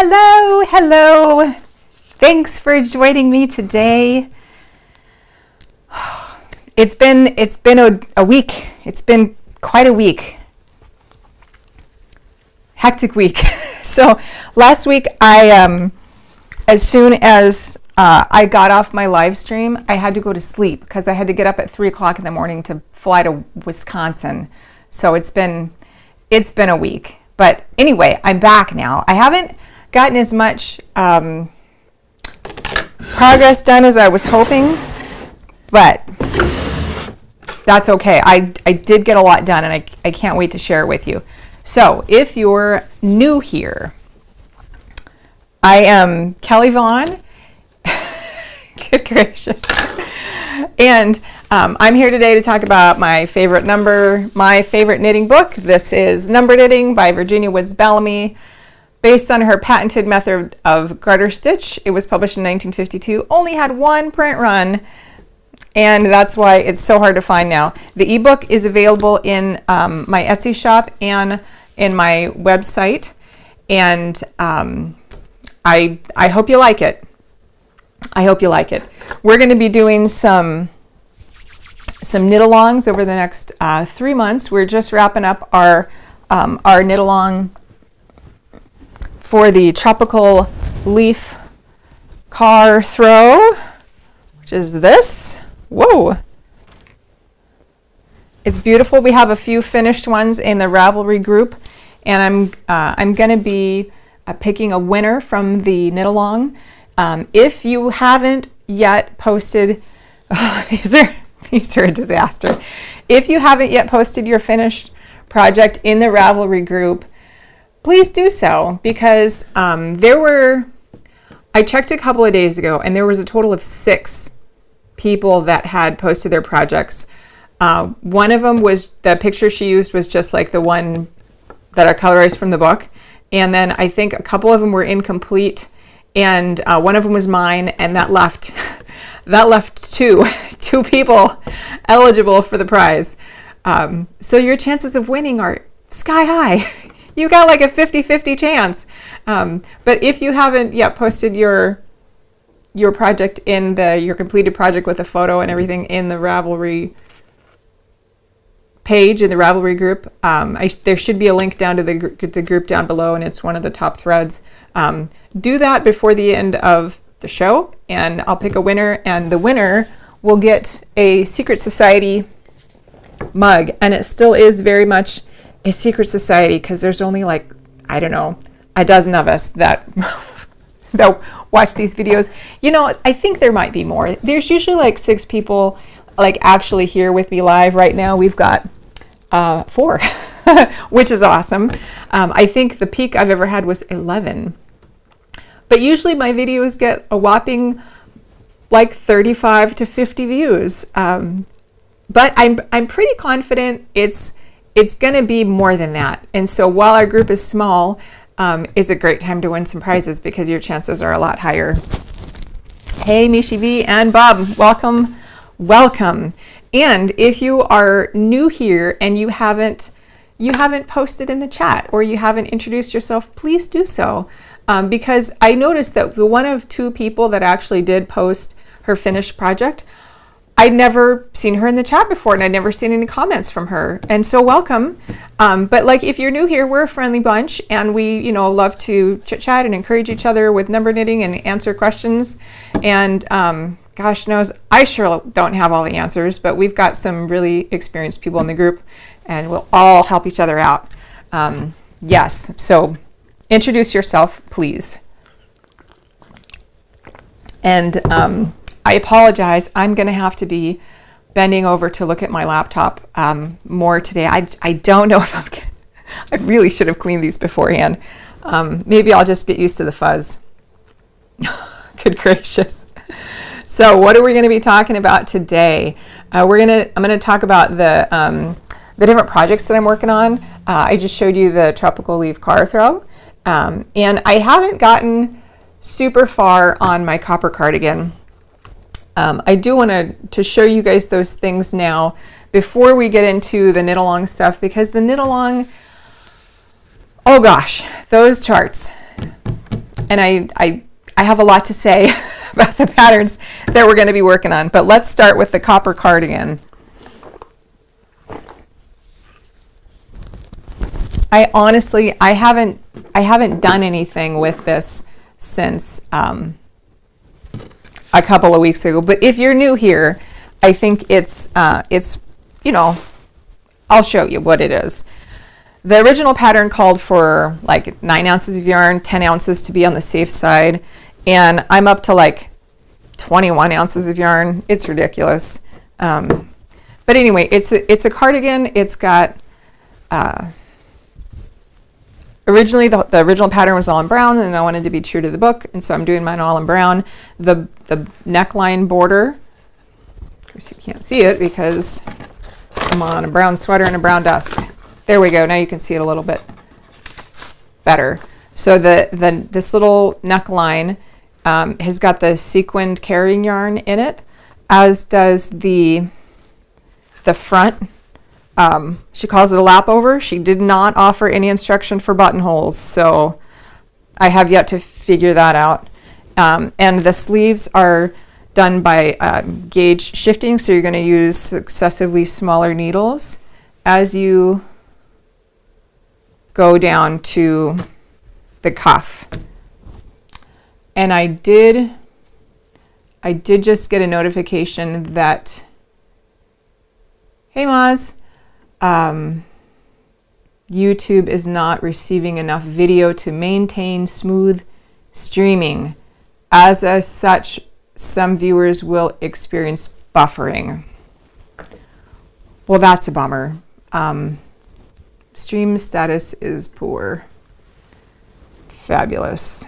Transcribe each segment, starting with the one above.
Hello, hello. Thanks for joining me today. It's been a week. It's been quite a week. Hectic week. So last week as soon as I got off my live stream, I had to go to sleep because I had to get up at 3 o'clock in the morning to fly to Wisconsin. So it's been a week. But anyway, I'm back now. I haven't gotten as much progress done as I was hoping, but that's okay. I did get a lot done, and I can't wait to share it with you. So if you're new here, I am Kelly Vaughn. Good gracious. And I'm here today to talk about my favorite knitting book. This is Number Knitting by Virginia Woods Bellamy, based on her patented method of garter stitch. It was published in 1952, only had one print run, and that's why it's so hard to find now. The ebook is available in my Etsy shop and in my website, and I hope you like it. I hope you like it. We're going to be doing some knit-alongs over the next 3 months. We're just wrapping up our knit-along for the Tropical Leaf Car Throw, which is this. Whoa! It's beautiful. We have a few finished ones in the Ravelry group, and I'm going to be picking a winner from the knit-along. If you haven't yet posted, these are a disaster. If you haven't yet posted your finished project in the Ravelry group, please do so, because I checked a couple of days ago, and there was a total of 6 people that had posted their projects. One of them was, the picture she used was just like the one that are colorized from the book, and then I think a couple of them were incomplete, and one of them was mine, and that left two people eligible for the prize. So your chances of winning are sky high. You got like a 50-50 chance. But if you haven't yet posted your project in your completed project with a photo and everything in the Ravelry page, in the Ravelry group, there should be a link down to the group down below, and it's one of the top threads. Do that before the end of the show, and I'll pick a winner, and the winner will get a Secret Society mug, and it still is very much a secret society because there's only like, I don't know, a dozen of us that watch these videos. You know, I think there might be more. There's usually like 6 people like actually here with me live. Right now we've got 4, which is awesome. I think the peak I've ever had was 11. But usually my videos get a whopping like 35 to 50 views. But I'm pretty confident it's going to be more than that. And so while our group is small, it's a great time to win some prizes because your chances are a lot higher. Hey, Mishi V and Bob, welcome. And if you are new here and you haven't posted in the chat or you haven't introduced yourself, please do so. Because I noticed that the one of 2 people that actually did post her finished project, I'd never seen her in the chat before, and I'd never seen any comments from her. And so welcome. But like, if you're new here, we're a friendly bunch, and we, love to chit chat and encourage each other with number knitting and answer questions. And gosh knows, I sure don't have all the answers, but we've got some really experienced people in the group, and we'll all help each other out. Yes, so introduce yourself, please. And I apologize. I'm going to have to be bending over to look at my laptop more today. I don't know if I really should have cleaned these beforehand. Maybe I'll just get used to the fuzz. Good gracious. So what are we going to be talking about today? I'm going to talk about the different projects that I'm working on. I just showed you the Tropical Leaf Car Throw. And I haven't gotten super far on my copper cardigan. I do want to show you guys those things now before we get into the knit-along stuff, because the knit-along, oh gosh, those charts. And I have a lot to say about the patterns that we're going to be working on, but let's start with the copper cardigan. I honestly, I haven't done anything with this since a couple of weeks ago. But if you're new here, I think it's you know, I'll show you what it is. The original pattern called for like 9 ounces of yarn, 10 ounces to be on the safe side, and I'm up to like 21 ounces of yarn. It's ridiculous. But anyway, it's a cardigan. It's got originally the original pattern was all in brown, and I wanted to be true to the book, and so I'm doing mine all in brown. The neckline border, of course you can't see it because I'm on a brown sweater and a brown dusk. There we go. Now you can see it a little bit better. So this little neckline has got the sequined carrying yarn in it, as does the front. She calls it a lap over. She did not offer any instruction for buttonholes, so I have yet to figure that out. And the sleeves are done by gauge shifting, so you're going to use successively smaller needles as you go down to the cuff. And I did just get a notification that, hey Maz, YouTube is not receiving enough video to maintain smooth streaming. As such, some viewers will experience buffering. Well, that's a bummer. Stream status is poor. Fabulous.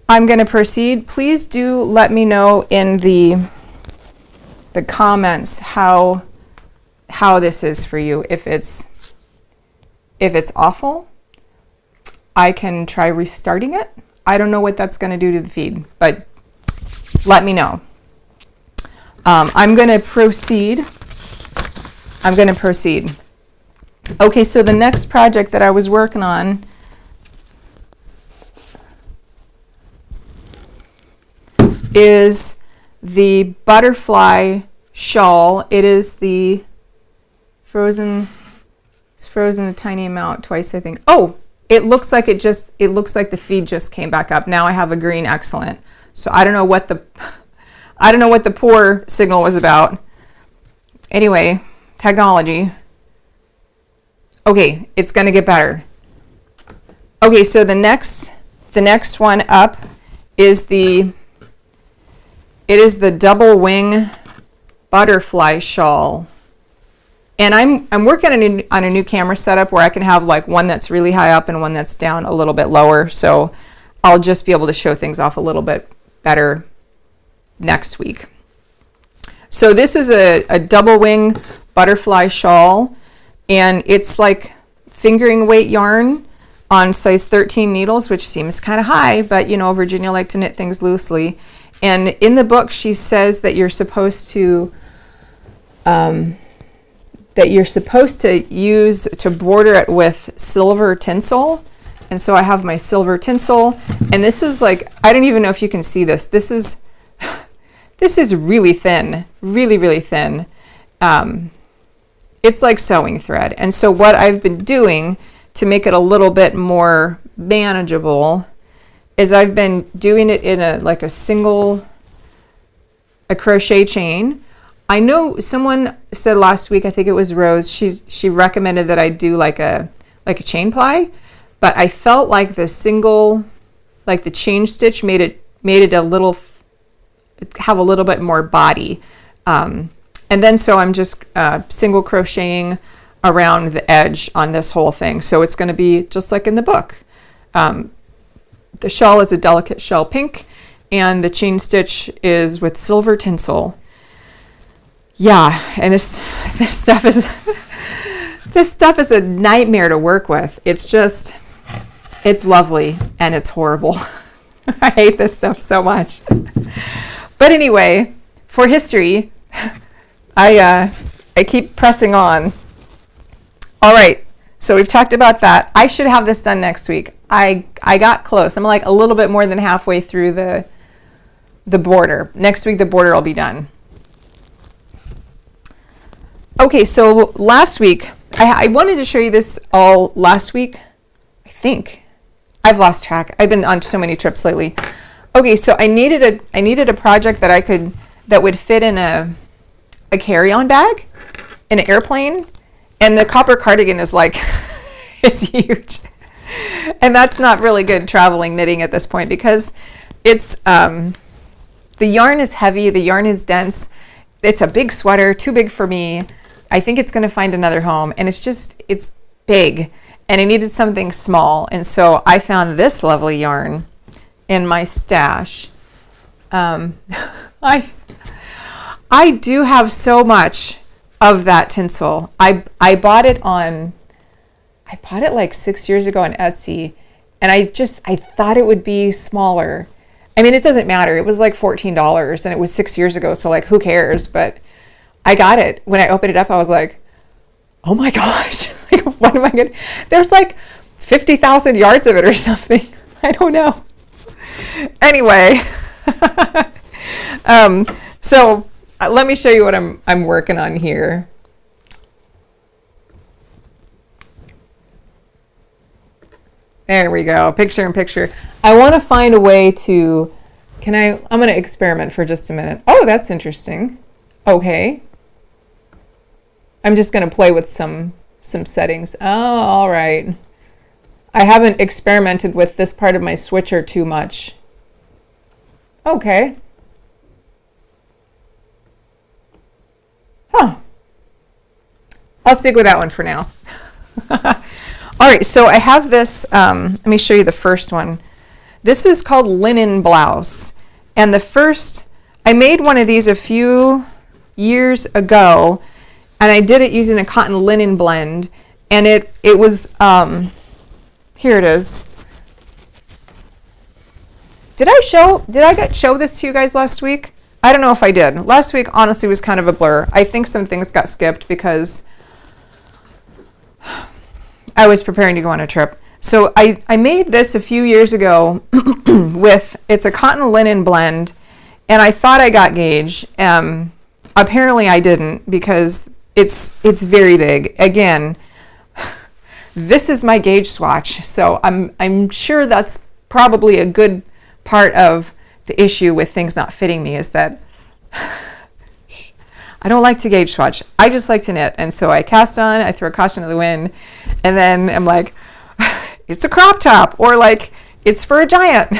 I'm going to proceed. Please do let me know in the comments how this is for you. If it's awful, I can try restarting it. I don't know what that's going to do to the feed, but let me know. I'm going to proceed. Okay, so the next project that I was working on is the butterfly shawl. It is the frozen. It's frozen a tiny amount twice, I think. Oh, it looks like it looks like the feed just came back up. Now I have a green excellent. So I don't know what the poor signal was about. Anyway, technology. Okay, it's going to get better. Okay, so the next one up is the double wing butterfly shawl. And I'm working on a new camera setup where I can have like one that's really high up and one that's down a little bit lower. So I'll just be able to show things off a little bit better next week. So this is a double wing butterfly shawl, and it's like fingering weight yarn on size 13 needles, which seems kind of high, but you know, Virginia liked to knit things loosely. And in the book, she says that you're supposed to use to border it with silver tinsel. And so I have my silver tinsel, and this is like, I don't even know if you can see this. This is really thin, really thin. It's like sewing thread. And so what I've been doing to make it a little bit more manageable is I've been doing it in a crochet chain. I know someone said last week, I think it was Rose, she recommended that I do like a chain ply, but I felt like the chain stitch made it have a little bit more body. And then so I'm just single crocheting around the edge on this whole thing. So it's going to be just like in the book. The shawl is a delicate shell pink, and the chain stitch is with silver tinsel. Yeah, and this stuff is a nightmare to work with. It's just, It's lovely and it's horrible. I hate this stuff so much. But anyway, for history, I keep pressing on. All right, so we've talked about that. I should have this done next week. I got close. I'm like a little bit more than halfway through the border. Next week, the border will be done. Okay, so last week, I wanted to show you this all last week, I think. I've lost track. I've been on so many trips lately. Okay, so I needed a project that would fit in a carry-on bag in an airplane, and the copper cardigan is like it's huge, and that's not really good traveling knitting at this point because it's the yarn is heavy, the yarn is dense. It's a big sweater, too big for me. I think it's going to find another home, and it's big. And I needed something small, and so I found this lovely yarn in my stash. I do have so much of that tinsel. I bought it like 6 years ago on Etsy, and I thought it would be smaller. I mean, it doesn't matter. It was like $14, and it was 6 years ago, so like who cares? But I got it. When I opened it up, I was like, oh my gosh, like what am I gonna, there's like 50,000 yards of it or something. I don't know. Anyway, so let me show you what I'm working on here. There we go, picture in picture. I want to find a way to, I'm going to experiment for just a minute. Oh, that's interesting. Okay. I'm just going to play with some settings. Oh, all right. I haven't experimented with this part of my switcher too much. Okay. Huh. I'll stick with that one for now. All right, so I have this, let me show you the first one. This is called Linen Blouse. And I made one of these a few years ago, and I did it using a cotton linen blend, and it was, here it is. Did I show this to you guys last week? I don't know if I did. Last week, honestly, was kind of a blur. I think some things got skipped because I was preparing to go on a trip. So I made this a few years ago it's a cotton linen blend, and I thought I got gauge. Apparently I didn't, because it's very big. Again, this is my gauge swatch, so I'm sure that's probably a good part of the issue with things not fitting me, is that I don't like to gauge swatch. I just like to knit, and so I cast on, I throw caution to the wind, and then I'm like, it's a crop top, or like it's for a giant.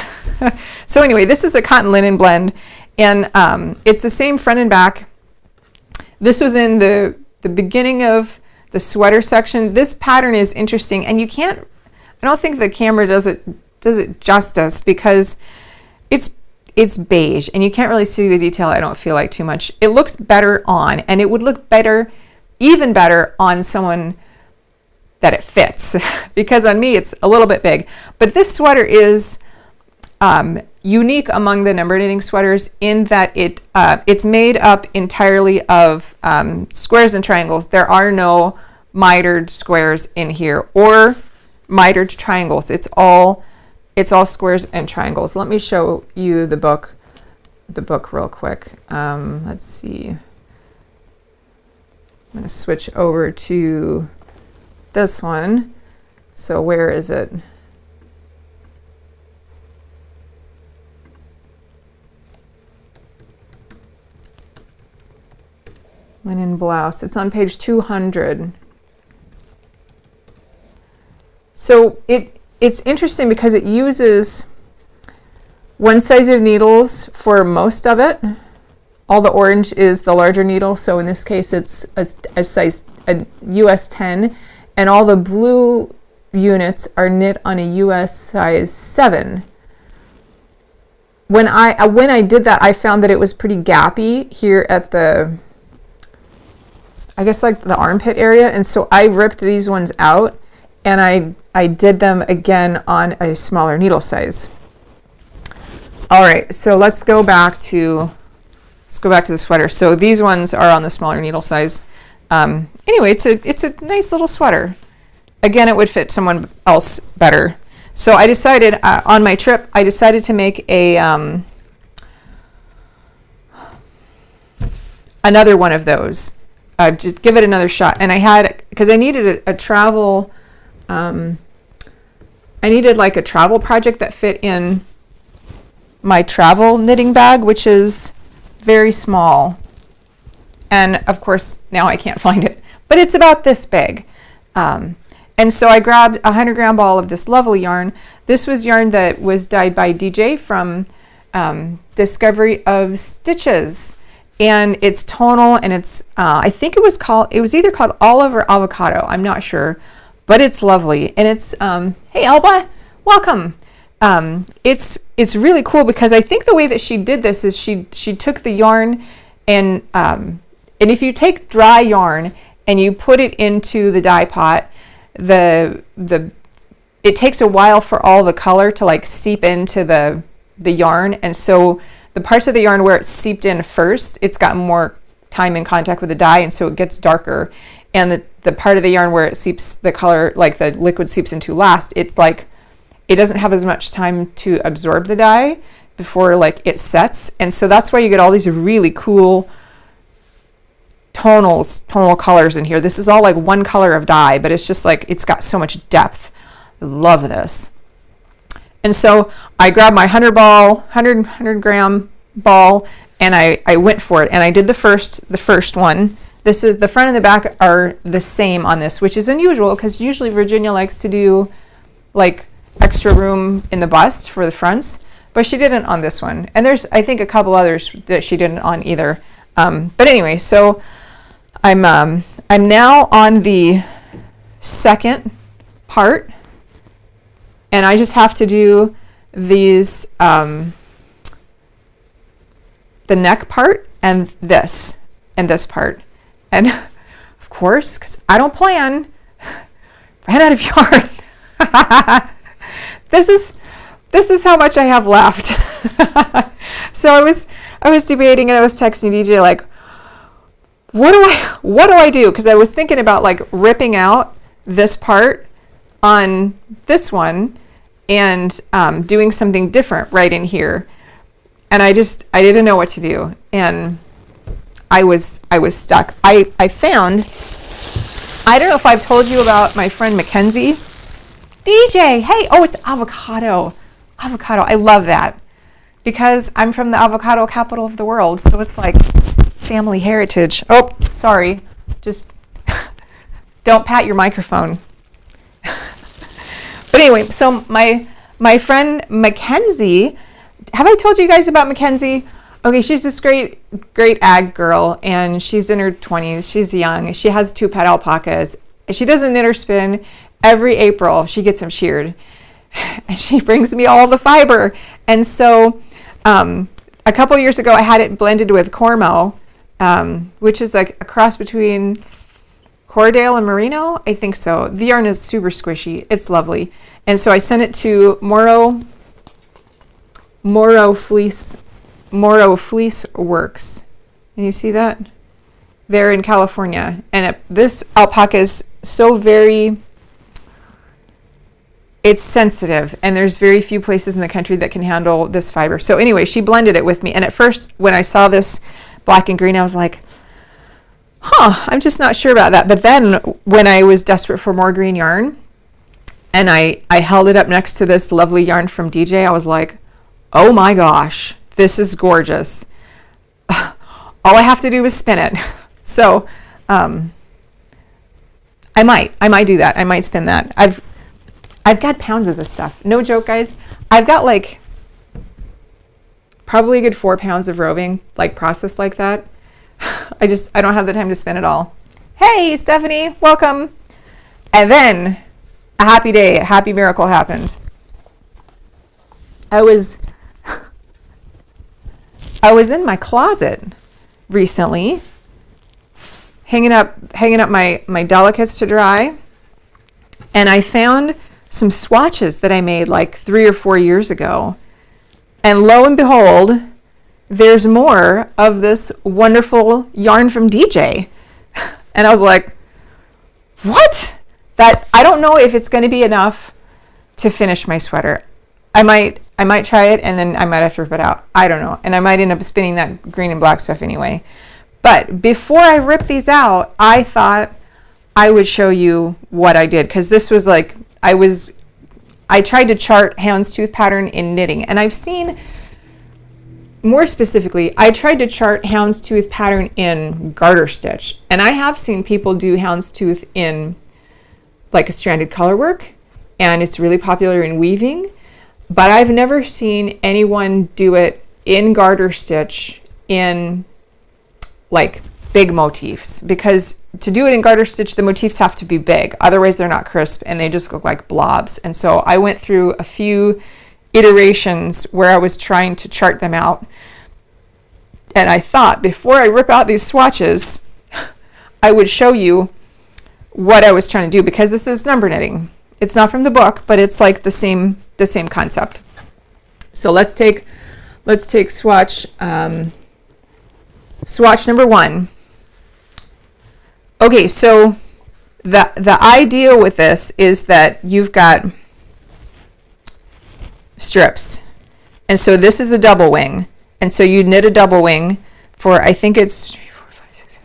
So anyway, this is a cotton linen blend, and it's the same front and back. This was in the beginning of the sweater section. This pattern is interesting, and I don't think the camera does it justice, because it's beige and you can't really see the detail, I don't feel like, too much. It looks better on, and it would look better, even better on someone that it fits, because on me it's a little bit big. But this sweater is unique among the number knitting sweaters in that it's made up entirely of squares and triangles. There are no mitered squares in here or mitered triangles. It's all squares and triangles. Let me show you the book real quick. Let's see. I'm going to switch over to this one. So where is it? Linen Blouse. It's on page 200. So it's interesting because it uses one size of needles for most of it. All the orange is the larger needle, so in this case it's a US 10, and all the blue units are knit on a US size 7. When I did that, I found that it was pretty gappy here at the, I guess, like the armpit area, and so I ripped these ones out, and I did them again on a smaller needle size. All right, so let's go back to the sweater. So these ones are on the smaller needle size. Anyway, it's a nice little sweater. Again, it would fit someone else better. So I decided on my trip, I decided to make a another one of those. Just give it another shot. And I had, because I needed a travel, I needed like a travel project that fit in my travel knitting bag, which is very small. And of course, now I can't find it, but it's about this big. And so I grabbed a 100-gram ball of this lovely yarn. This was yarn that was dyed by DJ from Discovery of Stitches. And it's tonal, and it's, I think it was either called Olive or Avocado. I'm not sure, but it's lovely. And it's, hey, Elba, welcome. It's really cool because I think the way that she did this is she took the yarn and if you take dry yarn and you put it into the dye pot, it takes a while for all the color to like seep into the yarn. And so the parts of the yarn where it seeped in first, it's got more time in contact with the dye, and so it gets darker. And the part of the yarn where it seeps the color, like the liquid seeps into last, it's like it doesn't have as much time to absorb the dye before like it sets. And so that's why you get all these really cool tonal colors in here. This is all like one color of dye, but it's just like it's got so much depth. I love this. And so I grabbed my 100 gram ball, and I went for it, and I did the first one. This is the front and the back are the same on this, which is unusual because usually Virginia likes to do like extra room in the bust for the fronts, but she didn't on this one. And there's, I think, a couple others that she didn't on either. But anyway, so I'm now on the second part, and I just have to do these, the neck part and this part. And of course, because I don't plan, ran out of yarn. This is how much I have left. So I was debating, and I was texting DJ like, what do I do? Because I was thinking about like ripping out this part on this one and doing something different right in here. And I didn't know what to do, and I was stuck. I found, I don't know if I've told you about my friend Mackenzie. DJ, hey, oh, it's avocado. I love that because I'm from the avocado capital of the world, so it's like family heritage. Oh, sorry, just don't pat your microphone. But anyway, so my friend Mackenzie, have I told you guys about Mackenzie? Okay, she's this great ag girl, and she's in her 20s. She's young. She has 2 pet alpacas. She does a knit or spin. Every April, she gets them sheared, and she brings me all the fiber. And so a couple years ago, I had it blended with Cormo, which is like a cross between Cordale and Merino. I think so. The yarn is super squishy. It's lovely. And so I sent it to Moro Fleece Works. Can you see that? They're in California. And this alpaca is so very, it's sensitive, and there's very few places in the country that can handle this fiber. So anyway, she blended it with me. And at first, when I saw this black and green, I was like, I'm just not sure about that. But then when I was desperate for more green yarn, and I held it up next to this lovely yarn from DJ, I was like, oh my gosh, this is gorgeous. All I have to do is spin it. So I might do that. I might spin that. I've got pounds of this stuff. No joke, guys. I've got like probably a good 4 pounds of roving, like processed like that. I don't have the time to spin it all. Hey, Stephanie, welcome. And then a happy day, a happy miracle happened. I was in my closet recently, hanging up my delicates to dry, and I found some swatches that I made like 3 or 4 years ago. And lo and behold, there's more of this wonderful yarn from DJ. And I was like, what? That, I don't know if it's going to be enough to finish my sweater. I might try it, and then I might have to rip it out. I don't know. And I might end up spinning that green and black stuff anyway. But before I rip these out, I thought I would show you what I did, because this was like, I tried to chart houndstooth pattern in knitting, and I've seen, more specifically, I tried to chart houndstooth pattern in garter stitch, and I have seen people do houndstooth in like a stranded color work, and it's really popular in weaving, but I've never seen anyone do it in garter stitch in like big motifs, because to do it in garter stitch, the motifs have to be big, otherwise they're not crisp and they just look like blobs. And so I went through a few iterations where I was trying to chart them out, and I thought before I rip out these swatches I would show you what I was trying to do, because this is number knitting. It's not from the book, but it's like the same concept. So let's take swatch number 1. Okay, so the idea with this is that you've got strips, and so this is a double wing, and so you knit a double wing for, I think it's 3, 4, 5, 6,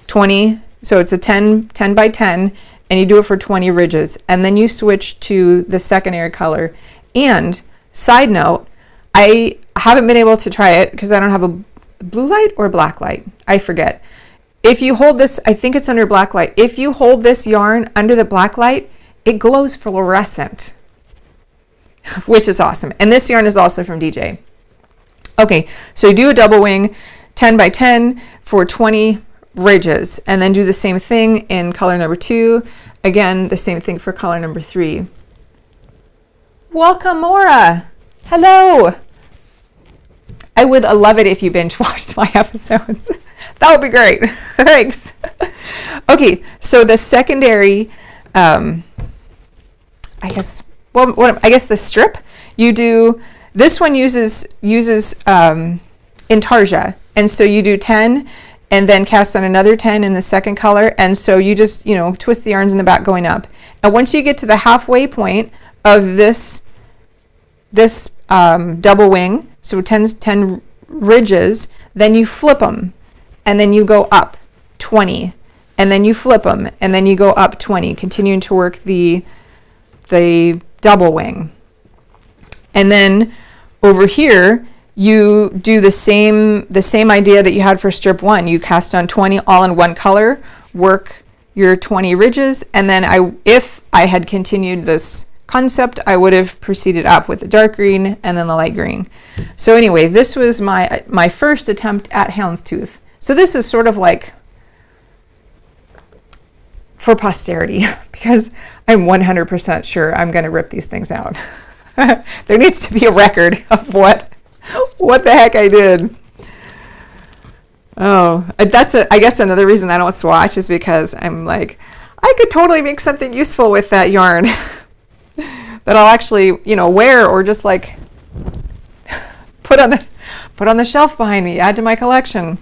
20, so it's a 10 by 10, and you do it for 20 ridges, and then you switch to the secondary color. And side note, I haven't been able to try it because I don't have a blue light or black light, I forget. If you hold this, I think it's under black light. If you hold this yarn under the black light, it glows fluorescent, which is awesome. And this yarn is also from DJ. Okay, so you do a double wing, 10 by 10 for 20 ridges, and then do the same thing in color number 2. Again, the same thing for color number 3. Welcome, Maura. Hello. I would love it if you binge watched my episodes. That would be great. Thanks. Okay, so the secondary, I guess the strip, you do, this one uses intarsia, and so you do 10 and then cast on another 10 in the second color, and so you just, twist the yarns in the back going up. And once you get to the halfway point of this double wing, so 10 ridges, then you flip them, and then you go up 20, and then you flip them, and then you go up 20, continuing to work the double wing. And then over here, you do the same idea that you had for strip 1. You cast on 20 all in one color, work your 20 ridges, and then if I had continued this concept, I would have proceeded up with the dark green and then the light green. So anyway, this was my first attempt at houndstooth. So this is sort of like for posterity, because I'm 100% sure I'm going to rip these things out. There needs to be a record of what the heck I did. Oh, that's I guess another reason I don't swatch is because I'm like, I could totally make something useful with that yarn that I'll actually, wear, or just like put on the shelf behind me, add to my collection.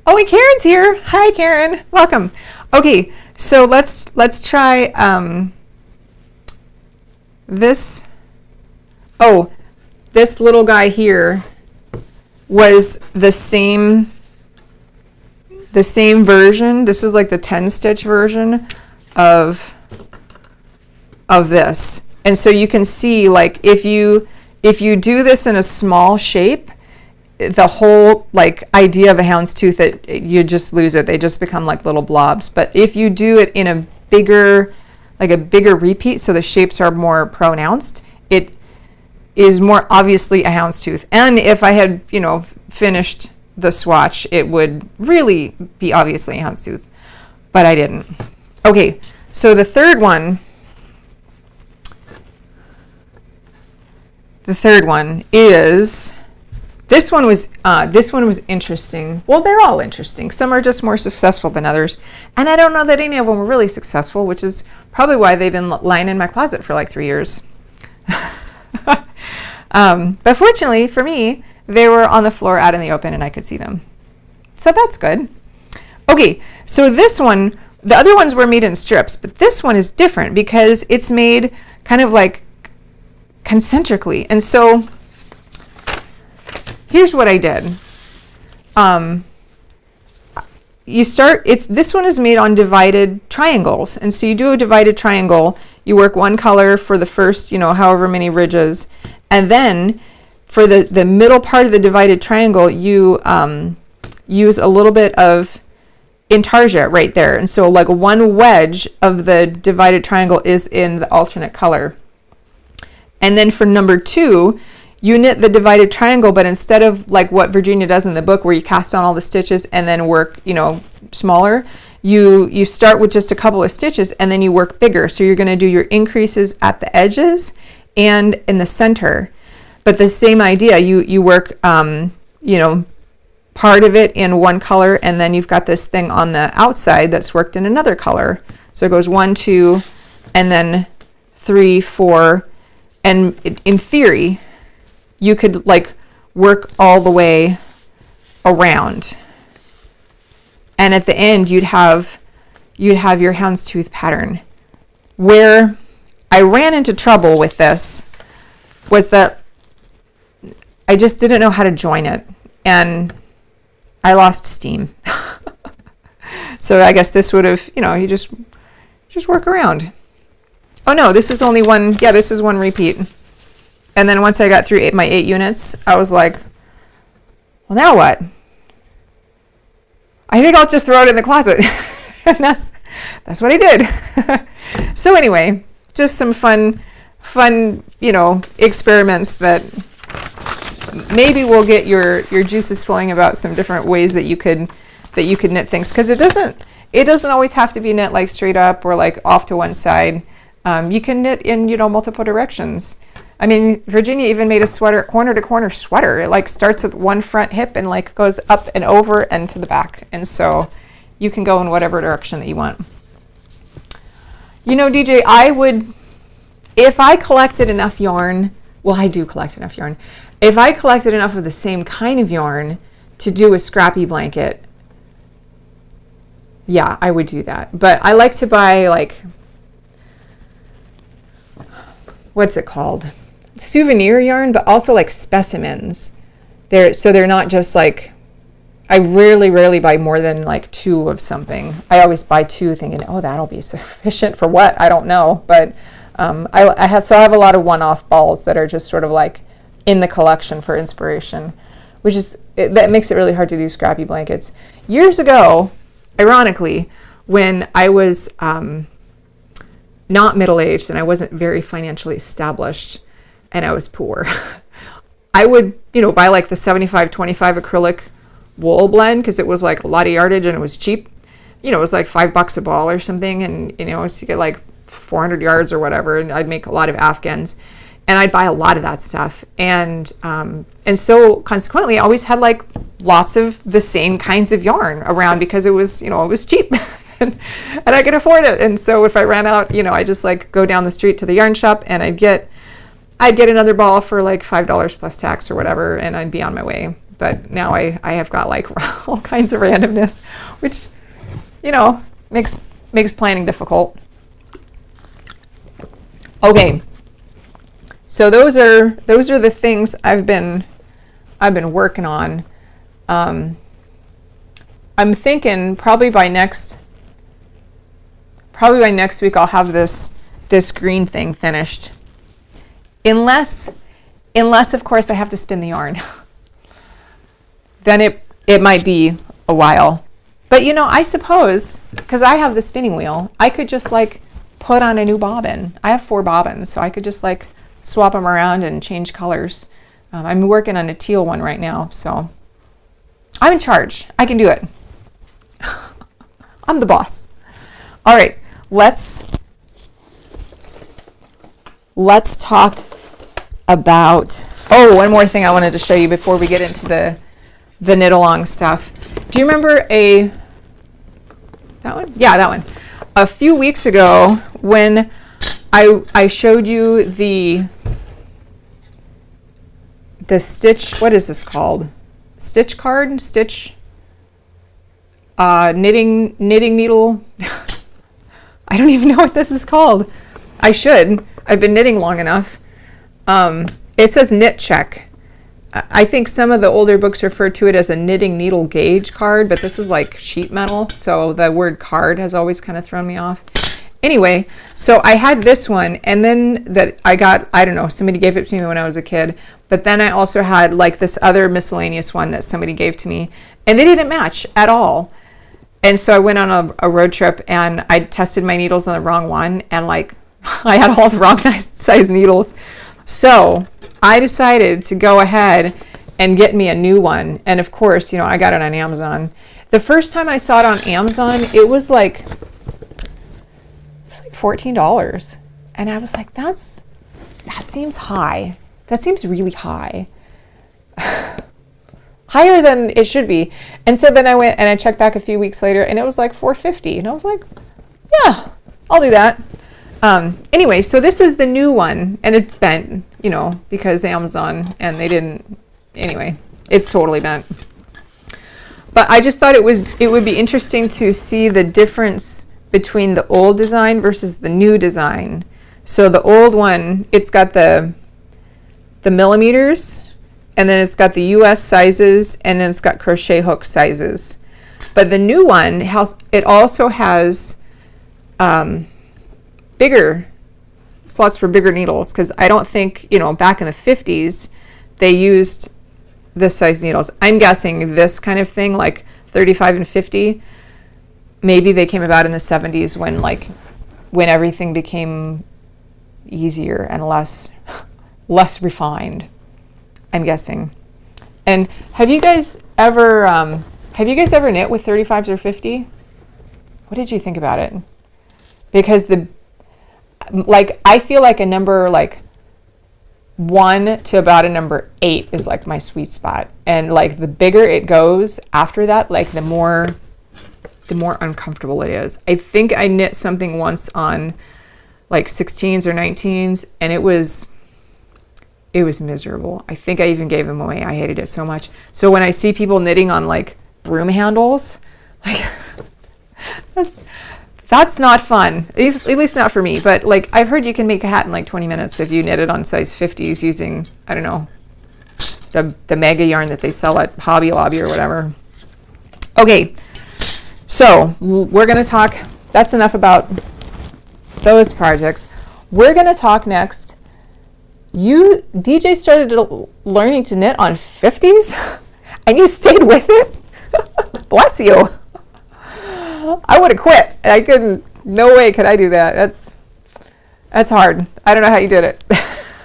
Oh, and Karen's here. Hi, Karen. Welcome. Okay, so let's try this. Oh, this little guy here was the same version. This is like the 10 stitch version of this. And so you can see, like, if you do this in a small shape, the whole idea of a houndstooth, you just lose it. They just become like little blobs. But if you do it in a bigger repeat, so the shapes are more pronounced, it is more obviously a houndstooth. And if I had, finished the swatch, it would really be obviously a houndstooth, but I didn't. Okay, so the third one is, this one was interesting. Well, they're all interesting. Some are just more successful than others, and I don't know that any of them were really successful, which is Probably why they've been lying in my closet for like 3 years. But fortunately for me, they were on the floor out in the open and I could see them. So that's good. Okay, so this one, the other ones were made in strips, but this one is different because it's made kind of like concentrically. And so here's what I did. This one is made on divided triangles. And so you do a divided triangle, you work one color for the first, however many ridges. And then for the middle part of the divided triangle, you use a little bit of intarsia right there. And so like one wedge of the divided triangle is in the alternate color. And then for number 2, you knit the divided triangle, but instead of like what Virginia does in the book where you cast on all the stitches and then work, smaller, you start with just a couple of stitches and then you work bigger. So you're going to do your increases at the edges and in the center. But the same idea, you work, part of it in one color, and then you've got this thing on the outside that's worked in another color. So it goes 1, 2, and then 3, 4. And in theory, you could like work all the way around. And at the end, you'd have your houndstooth pattern. Where I ran into trouble with this was that I just didn't know how to join it. And I lost steam. So I guess this would have, you just work around. Oh no, this is only one, this is one repeat. And then once I got through my 8 units, I was like, well, now what? I think I'll just throw it in the closet. And that's what I did. So anyway, just some fun, experiments that maybe will get your juices flowing about some different ways that you could knit things, because it doesn't always have to be knit like straight up or like off to one side. You can knit in multiple directions. I mean, Virginia even made a sweater, corner to corner sweater. It like starts at one front hip and like goes up and over and to the back, and so you can go in whatever direction that you want. DJ, I would, if I collected enough yarn, well, I do collect enough yarn. If I collected enough of the same kind of yarn to do a scrappy blanket, yeah, I would do that. But I like to buy like, what's it called? Souvenir yarn, but also like specimens. They're not just like, I rarely buy more than like 2 of something. I always buy 2 thinking, oh, that'll be sufficient for what? I don't know. But I have a lot of one-off balls that are just sort of like in the collection for inspiration, that makes it really hard to do scrappy blankets. Years ago, ironically, when I was not middle-aged and I wasn't very financially established and I was poor, I would, buy like the 75-25 acrylic wool blend because it was like a lot of yardage and it was cheap. It was like $5 a ball or something, and I used to get like 400 yards or whatever, and I'd make a lot of Afghans, and I'd buy a lot of that stuff, and so consequently I always had like lots of the same kinds of yarn around because it was it was cheap. And I could afford it. And so if I ran out, I just like go down the street to the yarn shop and I'd get another ball for like $5 plus tax or whatever, and I'd be on my way. But now I have got like all kinds of randomness, which makes planning difficult. Okay, so those are the things I've been working on. I'm thinking probably by next week I'll have this green thing finished, unless of course I have to spin the yarn. Then it might be a while. But I suppose because I have the spinning wheel, I could just like put on a new bobbin. I have 4 bobbins, so I could just like swap them around and change colors. I'm working on a teal one right now, so I'm in charge. I can do it. I'm the boss. All right, let's talk about, one more thing I wanted to show you before we get into the knit along stuff. Do you remember that one? Yeah, that one. a few weeks ago when I showed you the stitch, what is this called? Stitch card? Stitch knitting needle. I don't even know what this is called. I should. I've been knitting long enough. It says knit check. I think some of the older books refer to it as a knitting needle gauge card, but this is like sheet metal, so the word card has always kind of thrown me off. Anyway, so I had this one, and then that I got, I don't know, somebody gave it to me when I was a kid, but then I also had like this other miscellaneous one that somebody gave to me, and they didn't match at all. And so I went on a road trip, and I tested my needles on the wrong one, and like I had all the wrong size needles. So I decided to go ahead and get me a new one. And of course, you know, I got it on Amazon. The first time I saw it on Amazon, it was like $14. And I was like, that seems high. That seems really high. Higher than it should be. And so then I went and I checked back a few weeks later, and it was like $4.50. And I was like, yeah, I'll do that. Anyway, so this is the new one, and it's bent, you know, because Amazon, and they didn't, anyway, it's totally bent. But I just thought it would be interesting to see the difference between the old design versus the new design. So the old one, it's got the millimeters, and then it's got the US sizes, and then it's got crochet hook sizes. But the new one, it also has bigger slots for bigger needles, because I don't think, you know, back in the 50s they used this size needles. I'm guessing this kind of thing, like 35 and 50, maybe they came about in the 70s when everything became easier and less refined, I'm guessing. And have you guys ever knit with 35s or 50? What did you think about it? Because I feel like a number like 1 to about a number 8 is like my sweet spot, and like the bigger it goes after that, like the more uncomfortable it is. I think I knit something once on like 16s or 19s, and it was miserable. I think I even gave them away. I hated it so much. So when I see people knitting on like broom handles, like that's not fun, at least not for me. But like I've heard you can make a hat in like 20 minutes if you knit it on size 50s using, I don't know, the mega yarn that they sell at Hobby Lobby or whatever. Okay, so we're going to talk, that's enough about those projects. We're going to talk next. DJ started learning to knit on 50s and you stayed with it? Bless you. I would have quit. I couldn't, no way could I do that. That's hard. I don't know how you did it.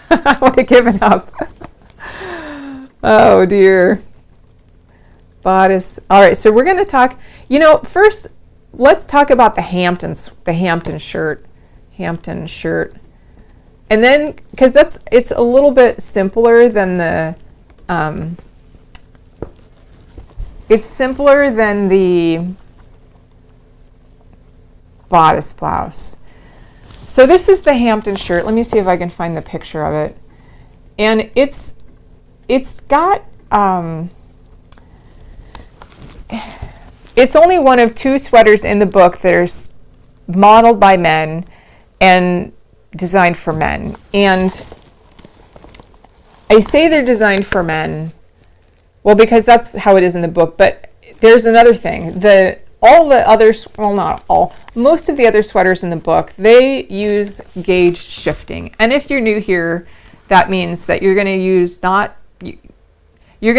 I would have given up. Oh dear. Bodice. All right, so we're going to talk, first let's talk about the Hampton Shirt. Hampton Shirt. And then, because it's a little bit simpler than the Bodice Blouse. So this is the Hampton Shirt. Let me see if I can find the picture of it. And it's got it's only one of 2 sweaters in the book that are modeled by men and designed for men. And I say they're designed for men, well, because that's how it is in the book. But there's another thing. Most of the other sweaters in the book, they use gauge shifting. And if you're new here, that means that you're going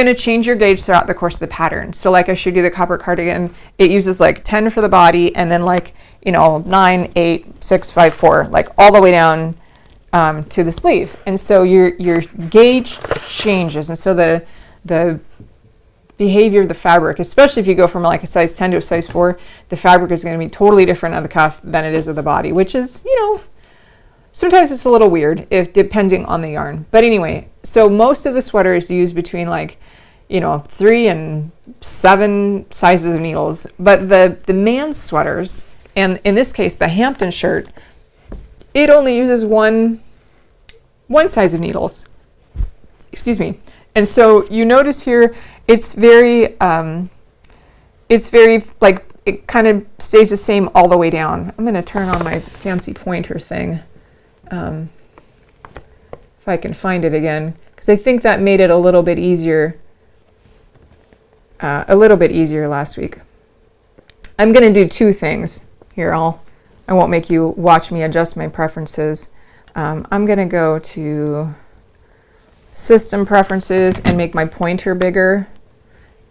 to change your gauge throughout the course of the pattern. So like I showed you the copper cardigan, it uses like 10 for the body, and then 9, 8, 6, 5, 4, like all the way down to the sleeve. And so your gauge changes. And so the behavior of the fabric, especially if you go from like a size 10 to a size 4, the fabric is going to be totally different on the cuff than it is of the body, which is, sometimes it's a little weird depending on the yarn. But anyway, so most of the sweaters use between 3 and 7 sizes of needles. But the man's sweaters, And in this case, the Hampton shirt, it only uses one size of needles. Excuse me. And so you notice here, it's very like, it kind of stays the same all the way down. I'm going to turn on my fancy pointer thing. If I can find it again, because I think that made it a little bit easier last week. I'm going to do two things here. I won't make you watch me adjust my preferences. I'm going to go to System Preferences and make my pointer bigger.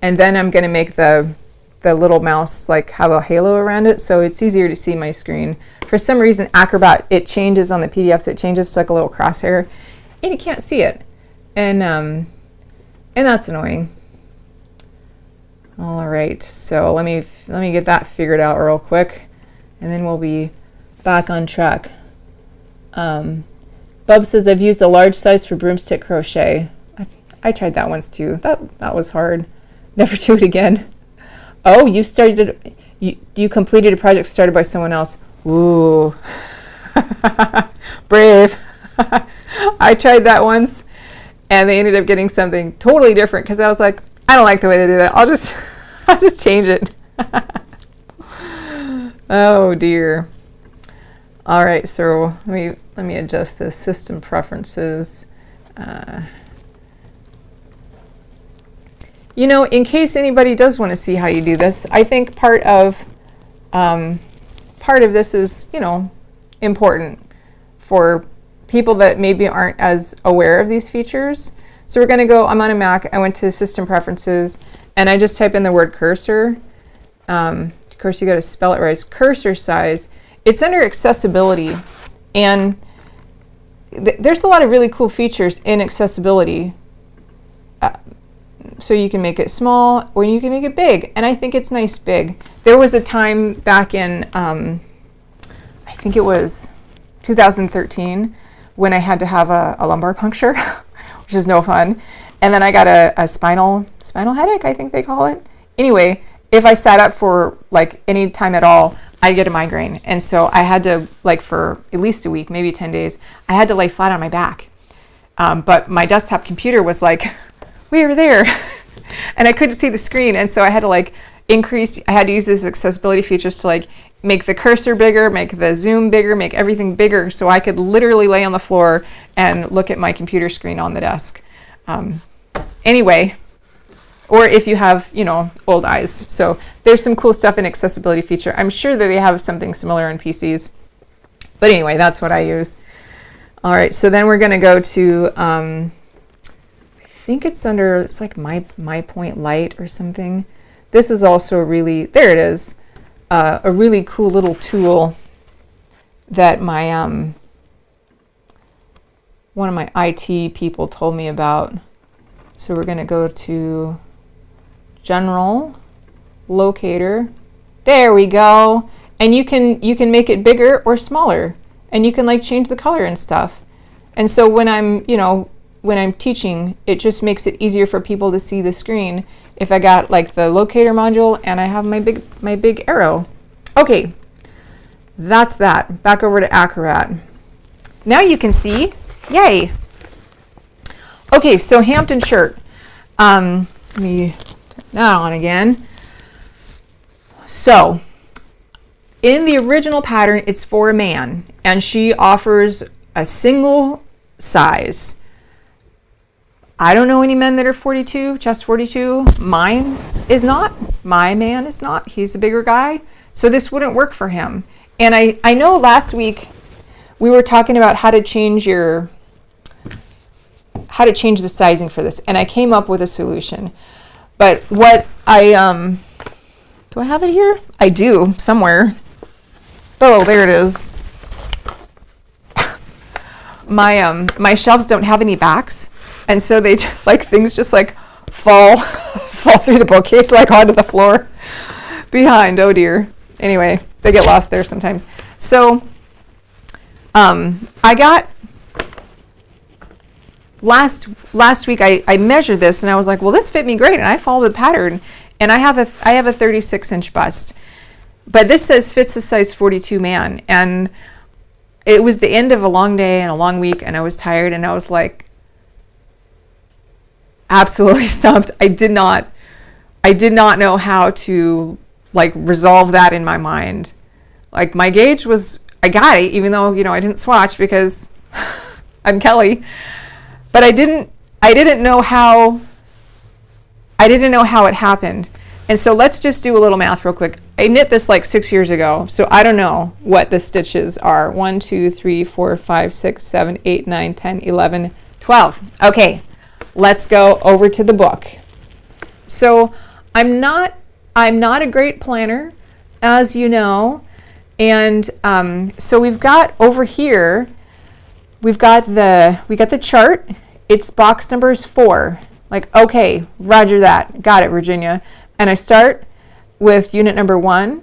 And then I'm going to make the little mouse like have a halo around it, so it's easier to see my screen. For some reason, Acrobat, it changes on the PDFs. It changes to like a little crosshair, and you can't see it. And that's annoying. All right, so let me get that figured out real quick, and then we'll be back on track. Bub says, I've used a large size for broomstick crochet. I tried that once too. That was hard. Never do it again. Oh, you completed a project started by someone else. Ooh. Brave. I tried that once, and they ended up getting something totally different because I was like, I don't like the way they did it. I'll just change it. Oh dear. All right, so let me adjust the system preferences. You know, in case anybody does want to see how you do this, I think part of this is, you know, important for people that maybe aren't as aware of these features. So we're going to go, I'm on a Mac, I went to System Preferences, and I just type in the word cursor. Of course, you got to spell it right. Cursor size. It's under accessibility, and there's a lot of really cool features in accessibility. So you can make it small or you can make it big, and I think it's nice big. There was a time back in, I think it was 2013, when I had to have a lumbar puncture, which is no fun. And then I got a spinal headache, I think they call it. Anyway, if I sat up for like any time at all, I'd get a migraine. And so I had to, like for at least a week, maybe 10 days, I had to lay flat on my back. But my desktop computer was like, we were there. And I couldn't see the screen. And so I had to like I had to use these accessibility features to like make the cursor bigger, make the zoom bigger, make everything bigger, so I could literally lay on the floor and look at my computer screen on the desk. Anyway, or if you have, you know, old eyes. So there's some cool stuff in accessibility feature. I'm sure that they have something similar on PCs. But anyway, that's what I use. All right, so then we're going to go to, I think it's like my Point Light or something. This is also there it is, a really cool little tool that my one of my IT people told me about. So we're going to go to General, Locator. There we go. And you can make it bigger or smaller, and you can like change the color and stuff. And so when I'm teaching, it just makes it easier for people to see the screen if I got like the locator module and I have my big arrow. Okay, that's that. Back over to Acrobat. Now you can see. Yay. Okay, so Hampton Shirt. Let me turn that on again. So in the original pattern, it's for a man, and she offers a single size. I don't know any men that are 42, chest 42. Mine is not. My man is not. He's a bigger guy. So this wouldn't work for him. And I know last week we were talking about how to change the sizing for this, and I came up with a solution. But what do I have it here? I do, somewhere. Oh, there it is. My shelves don't have any backs, and so they like things just like fall through the bookcase like onto the floor behind. Oh dear. Anyway, they get lost there sometimes. So I got last week I measured this and I was like, well, this fit me great, and I followed the pattern, and I have a 36-inch bust. But this says fits a size 42 man. And it was the end of a long day and a long week, and I was tired, and I was like, absolutely stumped. I did not know how to like resolve that in my mind. Like my gauge was, I got it, even though, you know, I didn't swatch because I'm Kelly, but I didn't know how it happened. And so let's just do a little math real quick. I knit this like 6 years ago, so I don't know what the stitches are. 1, 2, 3, 4, 5, 6, 7, 8, 9, 10, 11, 12. Okay, let's go over to the book. So I'm not a great planner, as you know, and so we've got over here, we got the chart. It's box numbers 4. Like, okay, roger that, got it, Virginia. And I start with unit number 1,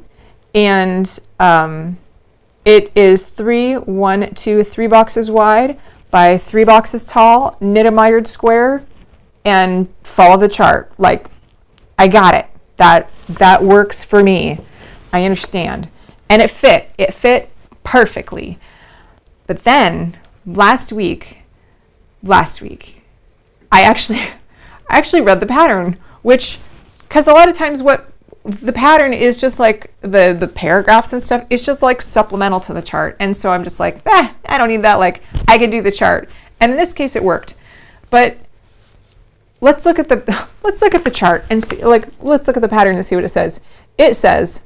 and it is 3 boxes wide by 3 boxes tall, knit a mitered square, and follow the chart. Like, I got it. That works for me. I understand. And it fit perfectly. But then last week, I actually read the pattern, which, because a lot of times what the pattern is just like the paragraphs and stuff, it's just like supplemental to the chart. And so I'm just like, I don't need that. Like, I can do the chart. And in this case it worked. But let's look at the chart and see, like, let's look at the pattern and see what it says. It says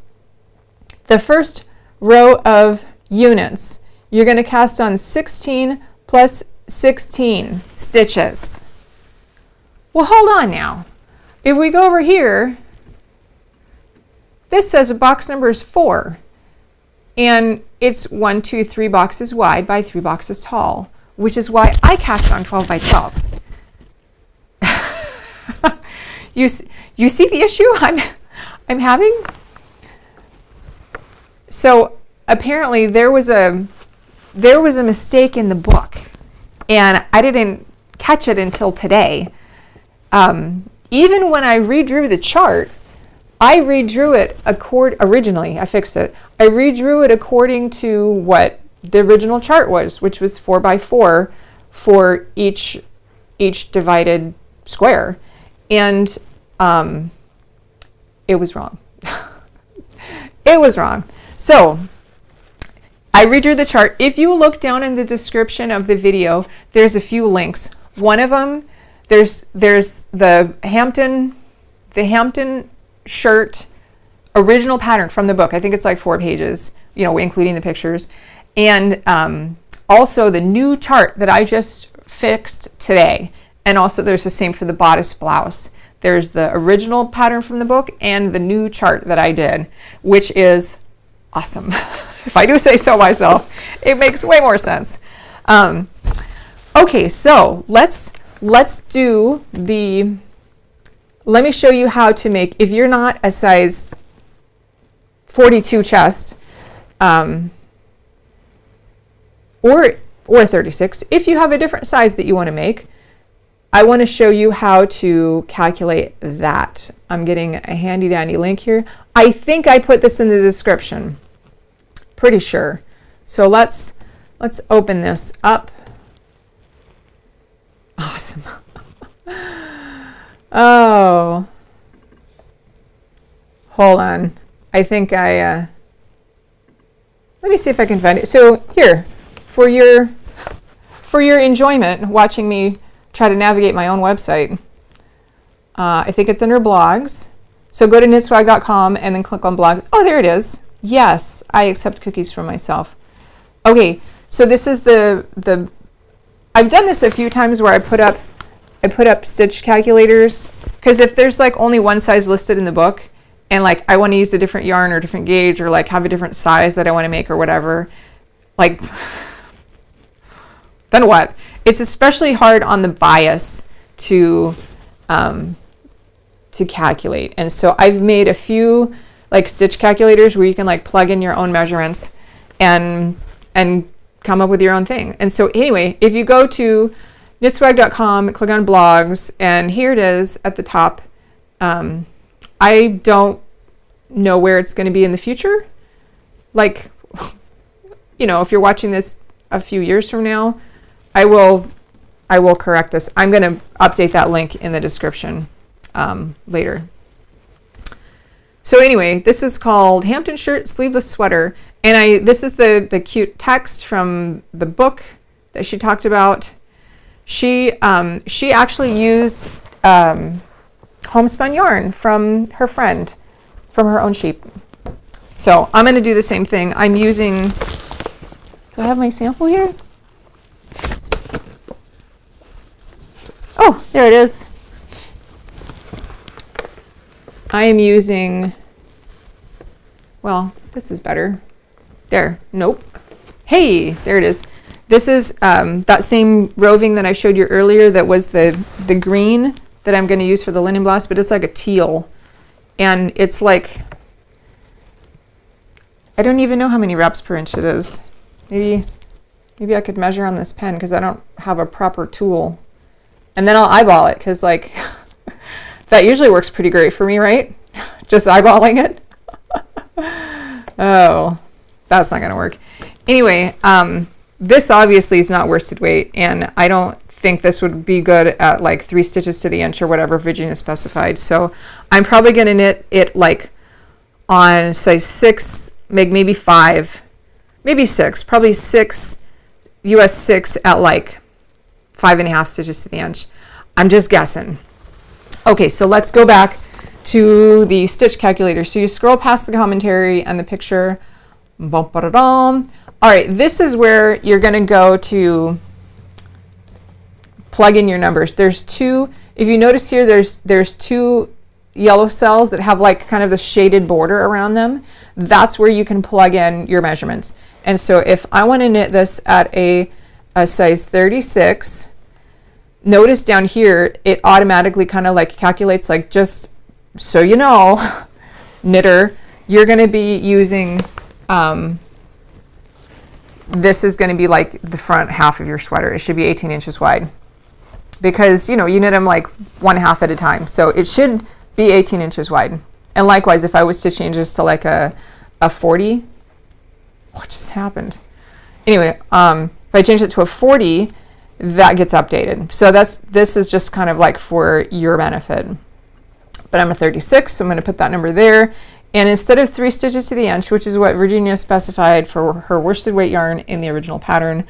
the first row of units, you're going to cast on 16 plus 16 stitches. Well, hold on now. If we go over here, this says box number is 4, and it's 1, 2, 3 boxes wide by 3 boxes tall, which is why I cast on 12 by 12. You see the issue I'm having? So apparently there was a mistake in the book, and I didn't catch it until today. Even when I redrew the chart, I redrew it originally, I fixed it. I redrew it according to what the original chart was, which was 4 by 4 for each divided square. And it was wrong. It was wrong. So I redrew the chart. If you look down in the description of the video, there's a few links. One of them, there's the Hampton Shirt original pattern from the book. I think it's like 4 pages, you know, including the pictures. And also the new chart that I just fixed today. And also there's the same for the bodice blouse. There's the original pattern from the book and the new chart that I did, which is awesome. If I do say so myself, it makes way more sense. Okay, so let's do let me show you how to make, if you're not a size 42 chest, or 36, if you have a different size that you want to make, I want to show you how to calculate that. I'm getting a handy dandy link here. I think I put this in the description. Pretty sure. So let's open this up. Awesome. Oh. Hold on. I think let me see if I can find it. So here, for your enjoyment, watching me try to navigate my own website, I think it's under blogs. So go to knitswag.com and then click on blog. Oh, there it is. Yes, I accept cookies from myself. Okay, so this is the I've done this a few times where I put up stitch calculators, because if there's like only one size listed in the book, and like I want to use a different yarn or different gauge, or like have a different size that I want to make or whatever, like then what? It's especially hard on the bias to calculate. And so I've made a few like stitch calculators where you can like plug in your own measurements and come up with your own thing. And so anyway, if you go to knitswag.com, click on blogs, and here it is at the top. I don't know where it's going to be in the future. Like, you know, if you're watching this a few years from now, I will correct this. I'm going to update that link in the description later. So anyway, this is called Hampton Shirt Sleeveless Sweater. And this is the cute text from the book that she talked about. She actually used homespun yarn from her friend, from her own sheep. So I'm going to do the same thing. I'm using, do I have my sample here? Oh, there it is. I am using, well, this is better. There, nope. Hey, there it is. This is that same roving that I showed you earlier that was the green that I'm going to use for the linen blouse, but it's like a teal. And it's like, I don't even know how many wraps per inch it is. Maybe I could measure on this pen because I don't have a proper tool. And then I'll eyeball it because like, that usually works pretty great for me, right? Just eyeballing it. Oh, that's not going to work. Anyway, this obviously is not worsted weight, and I don't think this would be good at like 3 stitches to the inch or whatever Virginia specified. So I'm probably going to knit it like on size 6, maybe 5, maybe 6, probably 6, US 6 at like 5.5 stitches to the inch. I'm just guessing. Okay, so let's go back to the stitch calculator. So you scroll past the commentary and the picture. Bum, ba, da, dum. All right, this is where you're going to go to plug in your numbers. There's 2, if you notice here, there's 2 yellow cells that have like kind of the shaded border around them. That's where you can plug in your measurements. And so if I want to knit this at a size 36, notice down here, it automatically kind of like calculates, like, just so you know, knitter, you're going to be using, this is going to be like the front half of your sweater. It should be 18 inches wide because, you know, you knit them like 1/2 at a time. So it should be 18 inches wide. And likewise, if I was to change this to like a 40, what just happened? Anyway, if I change it to a 40, that gets updated. So this is just kind of like for your benefit. But I'm a 36, so I'm going to put that number there. And instead of 3 stitches to the inch, which is what Virginia specified for her worsted weight yarn in the original pattern,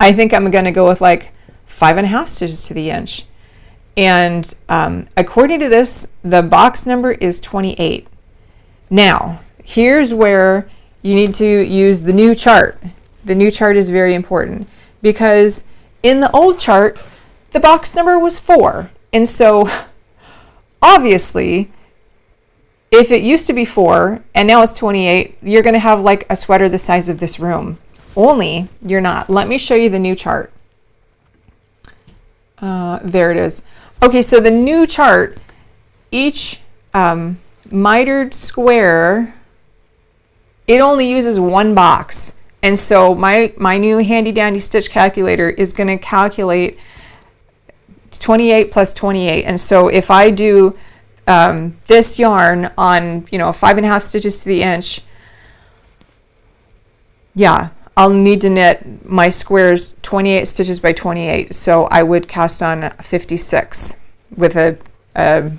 I think I'm going to go with like 5.5 stitches to the inch. And according to this, the box number is 28. Now, here's where you need to use the new chart. The new chart is very important because in the old chart, the box number was 4. And so obviously, if it used to be 4 and now it's 28, you're going to have like a sweater the size of this room. Only you're not. Let me show you the new chart. There it is. Okay, so the new chart, each mitered square, it only uses 1 box. And so my new handy dandy stitch calculator is going to calculate 28 plus 28. And so if I do this yarn on, you know, 5.5 stitches to the inch, yeah, I'll need to knit my squares 28 stitches by 28. So I would cast on 56 with a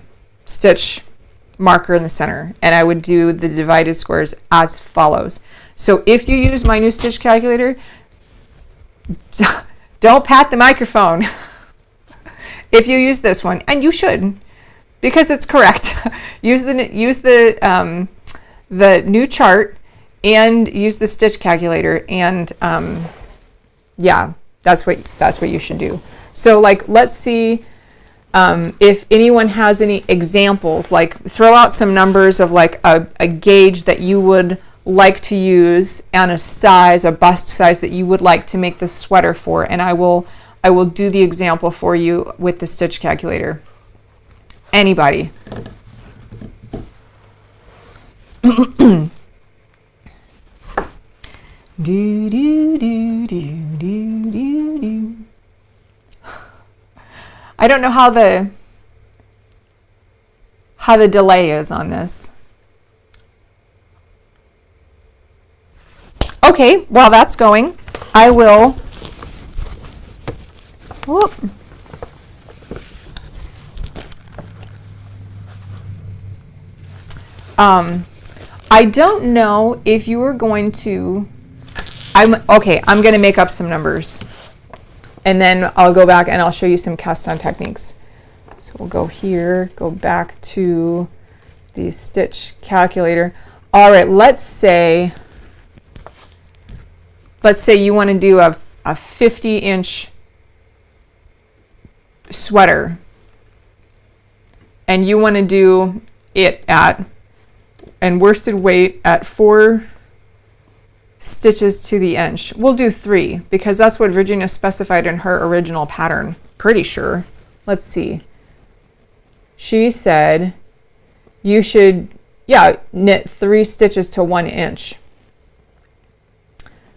stitch marker in the center. And I would do the divided squares as follows. So if you use my new stitch calculator, don't pat the microphone. If you use this one, and you should, because it's correct, use the new chart and use the stitch calculator, and yeah, that's what you should do. So like, let's see if anyone has any examples. Like, throw out some numbers of like a gauge that you would like to use and a size, a bust size that you would like to make the sweater for, and I will do the example for you with the stitch calculator. Anybody? Do, do, do, do, do, do, do. I don't know how the delay is on this. Okay, while that's going, I will, whoop. I don't know if you are going to, I'm going to make up some numbers and then I'll go back and I'll show you some cast on techniques. So we'll go here, go back to the stitch calculator. All right, let's say you want to do a 50-inch sweater and you want to do it at, and worsted weight at 4 stitches to the inch. We'll do 3 because that's what Virginia specified in her original pattern. Pretty sure. Let's see. She said you should, knit 3 stitches to 1 inch.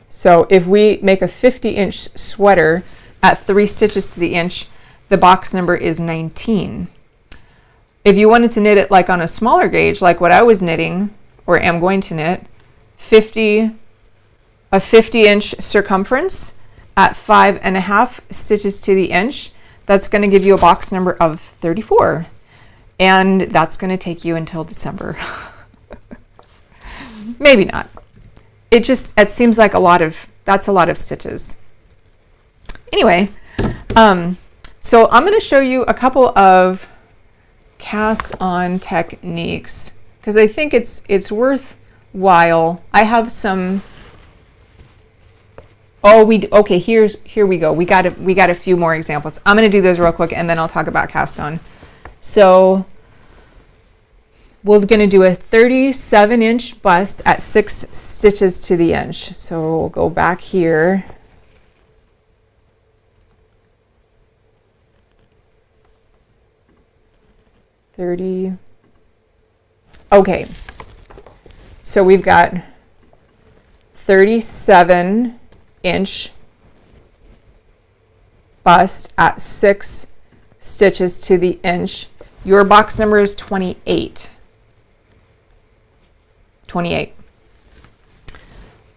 So if we make a 50-inch sweater at 3 stitches to the inch, the box number is 19. If you wanted to knit it like on a smaller gauge, like what I was knitting, or am going to knit, a 50-inch circumference at 5.5 stitches to the inch, that's going to give you a box number of 34. And that's going to take you until December. Maybe not. It seems like that's a lot of stitches. Anyway, so I'm going to show you a couple of cast on techniques because I think it's worthwhile. I have some, okay, here we go. We got a few more examples. I'm going to do those real quick and then I'll talk about cast on. So we're going to do a 37-inch bust at 6 stitches to the inch. So we'll go back here. Okay, so we've got 37-inch bust at 6 stitches to the inch. Your box number is 28. 28.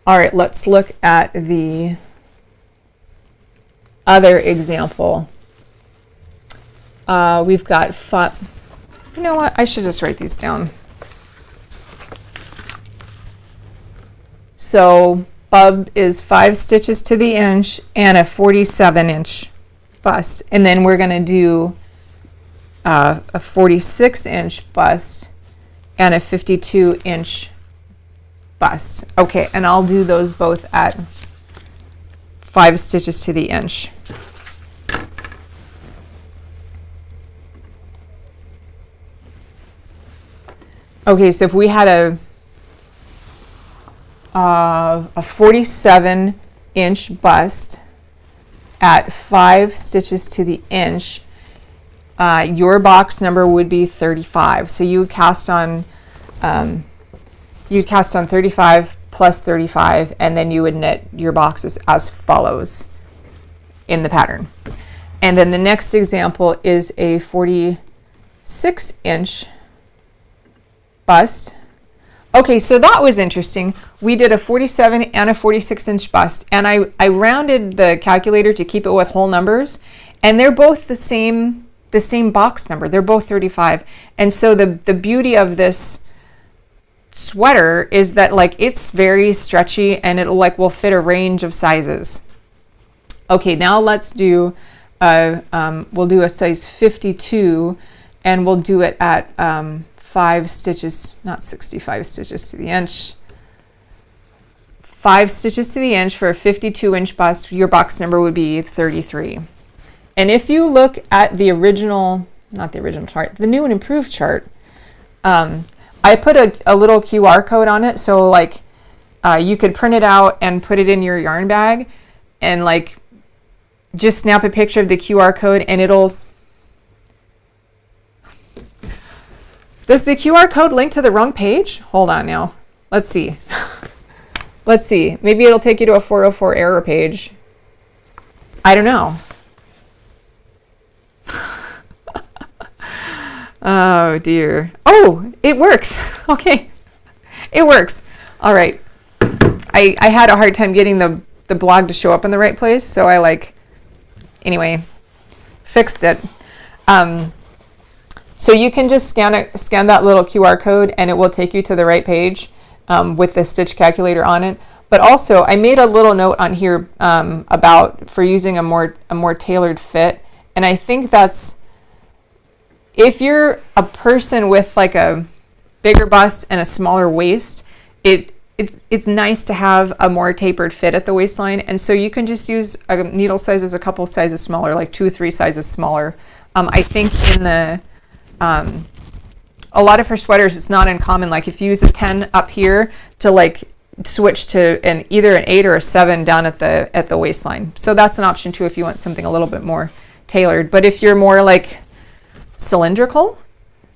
All right, let's look at the other example. We've got you know what? I should just write these down. So bub is 5 stitches to the inch and a 47-inch bust. And then we're going to do a 46-inch bust and a 52-inch bust. Okay, and I'll do those both at 5 stitches to the inch. Okay, so if we had a 47-inch bust at 5 stitches to the inch, your box number would be 35. So you would cast on 35 plus 35, and then you would knit your boxes as follows in the pattern. And then the next example is a 46-inch bust. Okay, so that was interesting. We did a 47 and a 46-inch bust, and I rounded the calculator to keep it with whole numbers, and they're both the same box number. They're both 35. And so the beauty of this sweater is that like it's very stretchy and it will fit a range of sizes. Okay, now let's do we'll do a size 52 and we'll do it at 5 stitches, not 65 stitches to the inch. 5 stitches to the inch for a 52-inch bust. Your box number would be 33. And if you look at the original, not the original chart, the new and improved chart, I put a little QR code on it, so like you could print it out and put it in your yarn bag and like just snap a picture of the QR code and it'll... Does the QR code link to the wrong page? Hold on now. Let's see. Let's see. Maybe it'll take you to a 404 error page. I don't know. Oh dear. Oh, it works. Okay. It works. All right. I had a hard time getting the blog to show up in the right place, so I anyway, fixed it. So you can just scan that little QR code and it will take you to the right page with the stitch calculator on it. But also I made a little note on here about for using a more tailored fit. And I think that's, if you're a person with like a bigger bust and a smaller waist, it's nice to have a more tapered fit at the waistline. And so you can just use a needle sizes a couple sizes smaller, like 2 or 3 sizes smaller. I think in the a lot of her sweaters, it's not uncommon, like if you use a 10 up here, to like switch to either an 8 or a 7 down at the waistline. So that's an option too if you want something a little bit more tailored. But if you're more like cylindrical,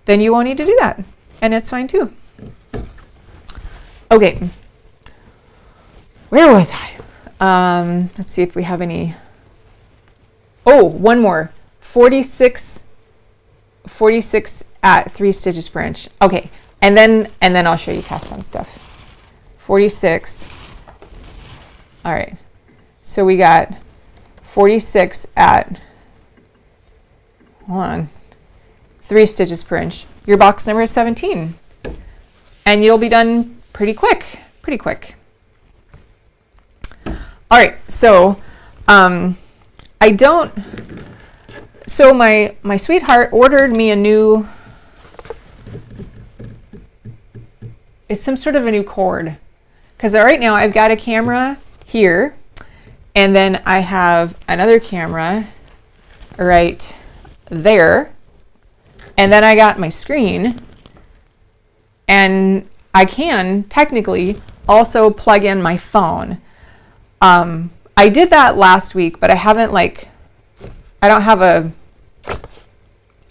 then you won't need to do that, and it's fine too. Okay, where was I? Let's see if we have any. Oh, one more. 46 at 3 stitches per inch. Okay, and then I'll show you cast on stuff. 46. All right, so we got 46 at, hold on, 3 stitches per inch. Your box number is 17, and you'll be done pretty quick. All right, so so my sweetheart ordered me a new, it's some sort of a new cord, because right now I've got a camera here, and then I have another camera right there, and then I got my screen, and I can technically also plug in my phone. I did that last week, but I haven't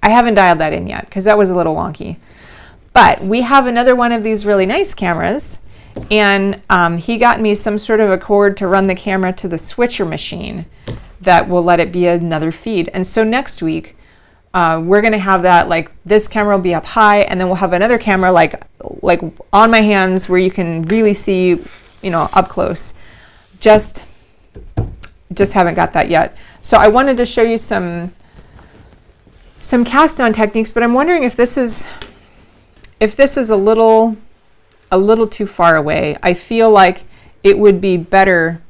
I haven't dialed that in yet because that was a little wonky. But we have another one of these really nice cameras, and he got me some sort of a cord to run the camera to the switcher machine that will let it be another feed. And so next week, we're going to have that, like this camera will be up high, and then we'll have another camera like on my hands where you can really see, up close. Just haven't got that yet. So I wanted to show you some cast on techniques, but I'm wondering if this is a little too far away. I feel like it would be better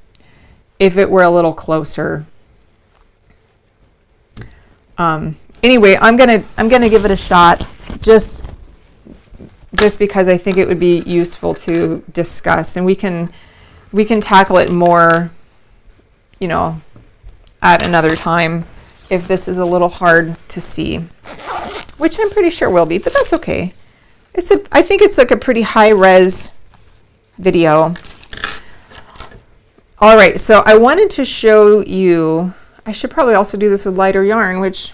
if it were a little closer. Anyway, I'm gonna give it a shot just because I think it would be useful to discuss, and we can tackle it more, at another time if this is a little hard to see, which I'm pretty sure will be, but that's okay. I think it's like a pretty high res video. All right, so I wanted to show you, I should probably also do this with lighter yarn, which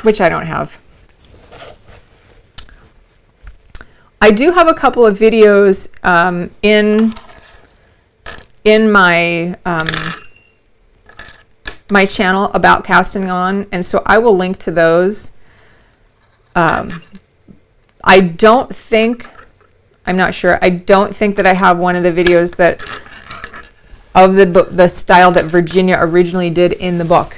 I don't have. I do have a couple of videos in my my channel about casting on, and so I will link to those. I don't think that I have one of the videos that of the style that Virginia originally did in the book.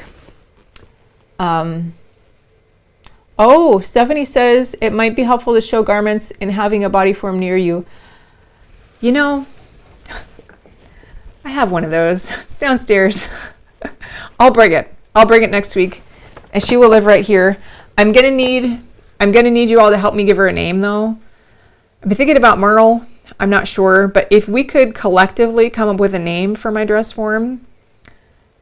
Oh, Stephanie says it might be helpful to show garments in having a body form near you. I have one of those. It's downstairs. I'll bring it next week, and she will live right here. I'm gonna need you all to help me give her a name, though. I've been thinking about Myrtle. I'm not sure, but if we could collectively come up with a name for my dress form,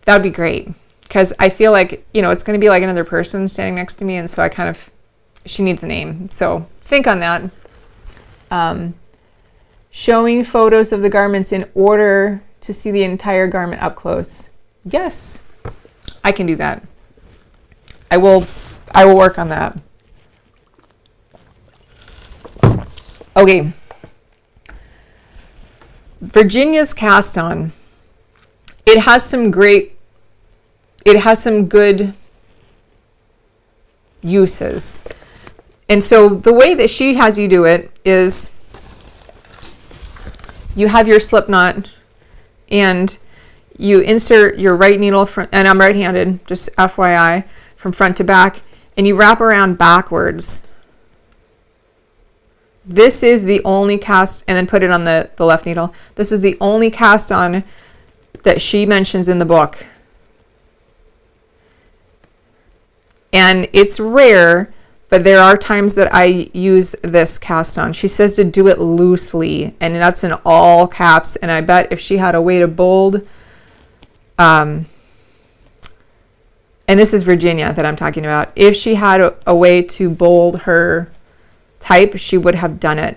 that would be great. Because I feel like, it's going to be like another person standing next to me, and so she needs a name. So think on that. Showing photos of the garments in order to see the entire garment up close. Yes, I can do that. I will work on that. Okay. Virginia's cast on. It has some good uses. And so the way that she has you do it is you have your slip knot, and you insert your right needle from, and I'm right-handed, just FYI, from front to back, and you wrap around backwards. This is the only cast, and then put it on the left needle. This is the only cast on that she mentions in the book. And it's rare, but there are times that I use this cast on. She says to do it loosely, and that's in all caps. And I bet if she had a way to bold, and this is Virginia that I'm talking about, if she had a way to bold her type, she would have done it.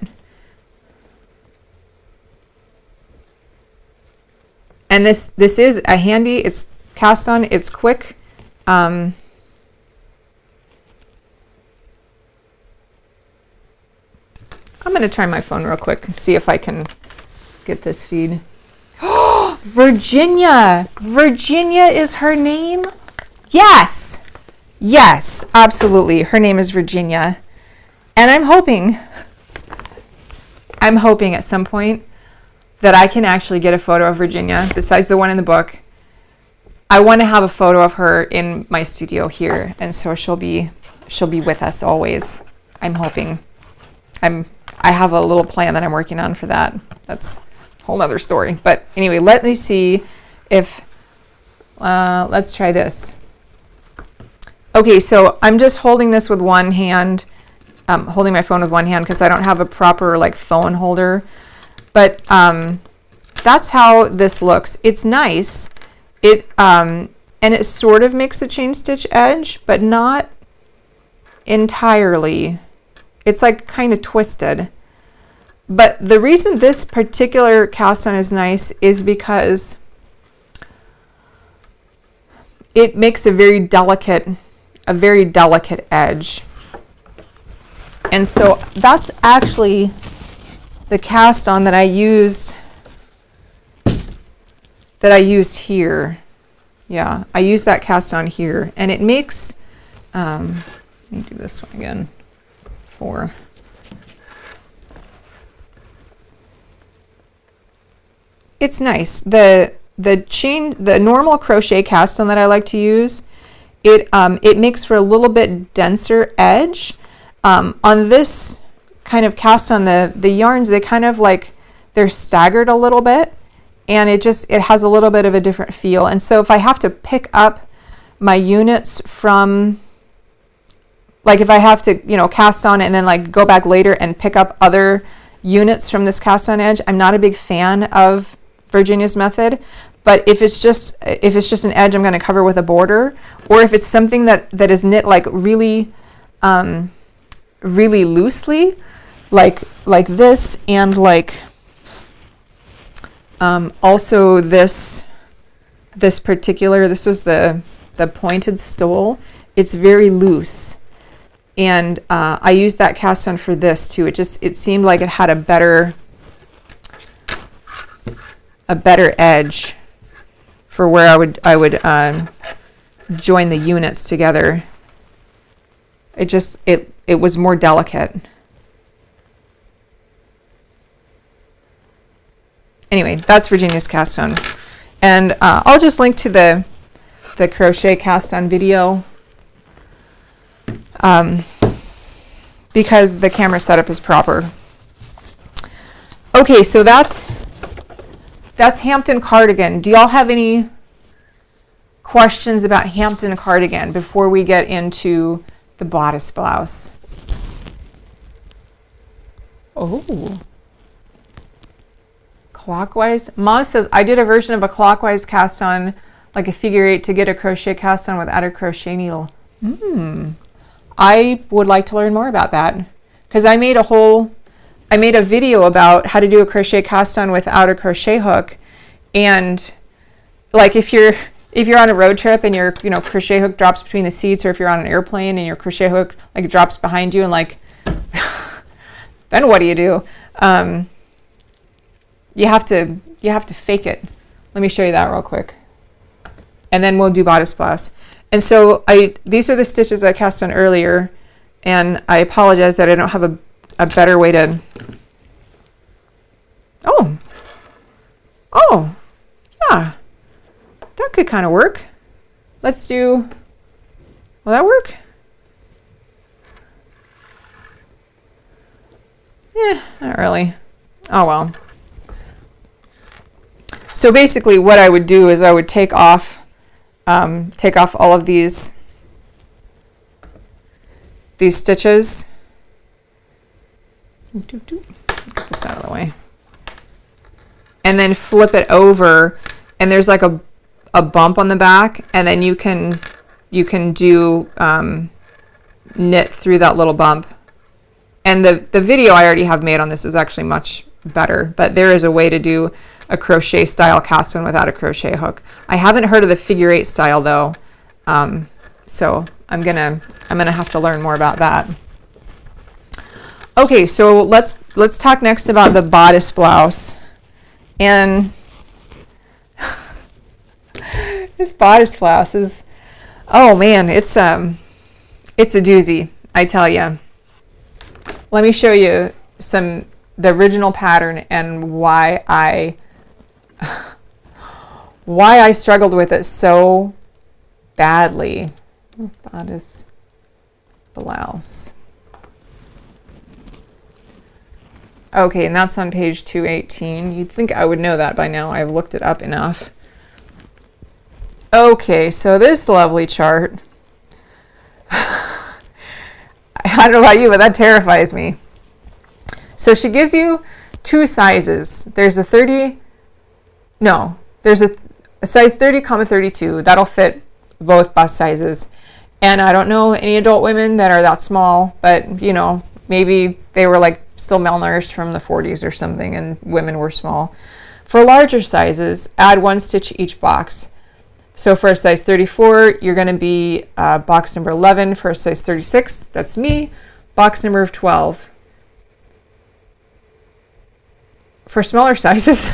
And this is a handy, it's cast on, it's quick. I'm going to try my phone real quick, see if I can get this feed. Oh, Virginia! Virginia is her name? Yes! Yes, absolutely. Her name is Virginia. And I'm hoping at some point that I can actually get a photo of Virginia, besides the one in the book. I want to have a photo of her in my studio here, and so she'll be with us always. I'm hoping. I have a little plan that I'm working on for that. That's a whole other story. But anyway, let me see if, let's try this. Okay, so I'm just holding this with one hand, holding my phone with one hand because I don't have a proper like phone holder. But that's how this looks. It's nice. And it sort of makes a chain stitch edge, but not entirely. It's like kind of twisted. But the reason this particular cast on is nice is because it makes a very delicate edge. And so that's actually the cast on that I used here. Yeah, I used that cast on here, and it makes, let me do this one again. It's nice. The normal crochet cast on that I like to use, it makes for a little bit denser edge. On this kind of cast on, the yarns, they kind of like, they're staggered a little bit, and it has a little bit of a different feel. And so if I have to pick up my units from, like if I have to, cast on it and then like go back later and pick up other units from this cast on edge, I'm not a big fan of Virginia's method. But if it's just an edge I'm going to cover with a border, or if it's something that is knit like really really loosely, like this, and like also this particular, this was the pointed stole, it's very loose. And I used that cast on for this too. It seemed like it had a better edge for where I would join the units together. It was more delicate. Anyway, that's Virginia's cast on, and I'll just link to the crochet cast on video. Because the camera setup is proper. Okay, so that's Hampton cardigan. Do y'all have any questions about Hampton cardigan before we get into the bodice blouse? Oh, clockwise. Ma says, I did a version of a clockwise cast on, like a figure 8, to get a crochet cast on without a crochet needle. I would like to learn more about that, because I made a video about how to do a crochet cast on without a crochet hook. And like if you're on a road trip and your crochet hook drops between the seats, or if you're on an airplane and your crochet hook like drops behind you, and like then what do? You have to fake it. Let me show you that real quick, and then we'll do bodice blouse. And so these are the stitches I cast on earlier, and I apologize that I don't have a better way to, oh, Oh, yeah, that could kind of work. Let's do, will that work? Not really. Oh well. So basically what I would do is I would take off all of these stitches. Get this out of the way. And then flip it over, and there's like a bump on the back, and then you can do knit through that little bump. And the video I already have made on this is actually much better, but there is a way to do a crochet style cast on without a crochet hook. I haven't heard of the figure 8 style though, so I'm gonna have to learn more about that. Okay, so let's talk next about the bodice blouse. And this bodice blouse is, oh man, it's a doozy, I tell you. Let me show you the original pattern and why I struggled with it so badly. Bodice blouse. Okay, and that's on page 218. You'd think I would know that by now. I've looked it up enough. Okay, so this lovely chart. I don't know about you, but that terrifies me. So she gives you 2 sizes. There's a 30, no, there's a size 30, 32. That'll fit both bust sizes. And I don't know any adult women that are that small, but you know, maybe they were like still malnourished from the 40s or something and women were small. For larger sizes, add 1 stitch each box. So for a size 34, you're going to be box number 11. For a size 36, that's me, box number 12. For smaller sizes,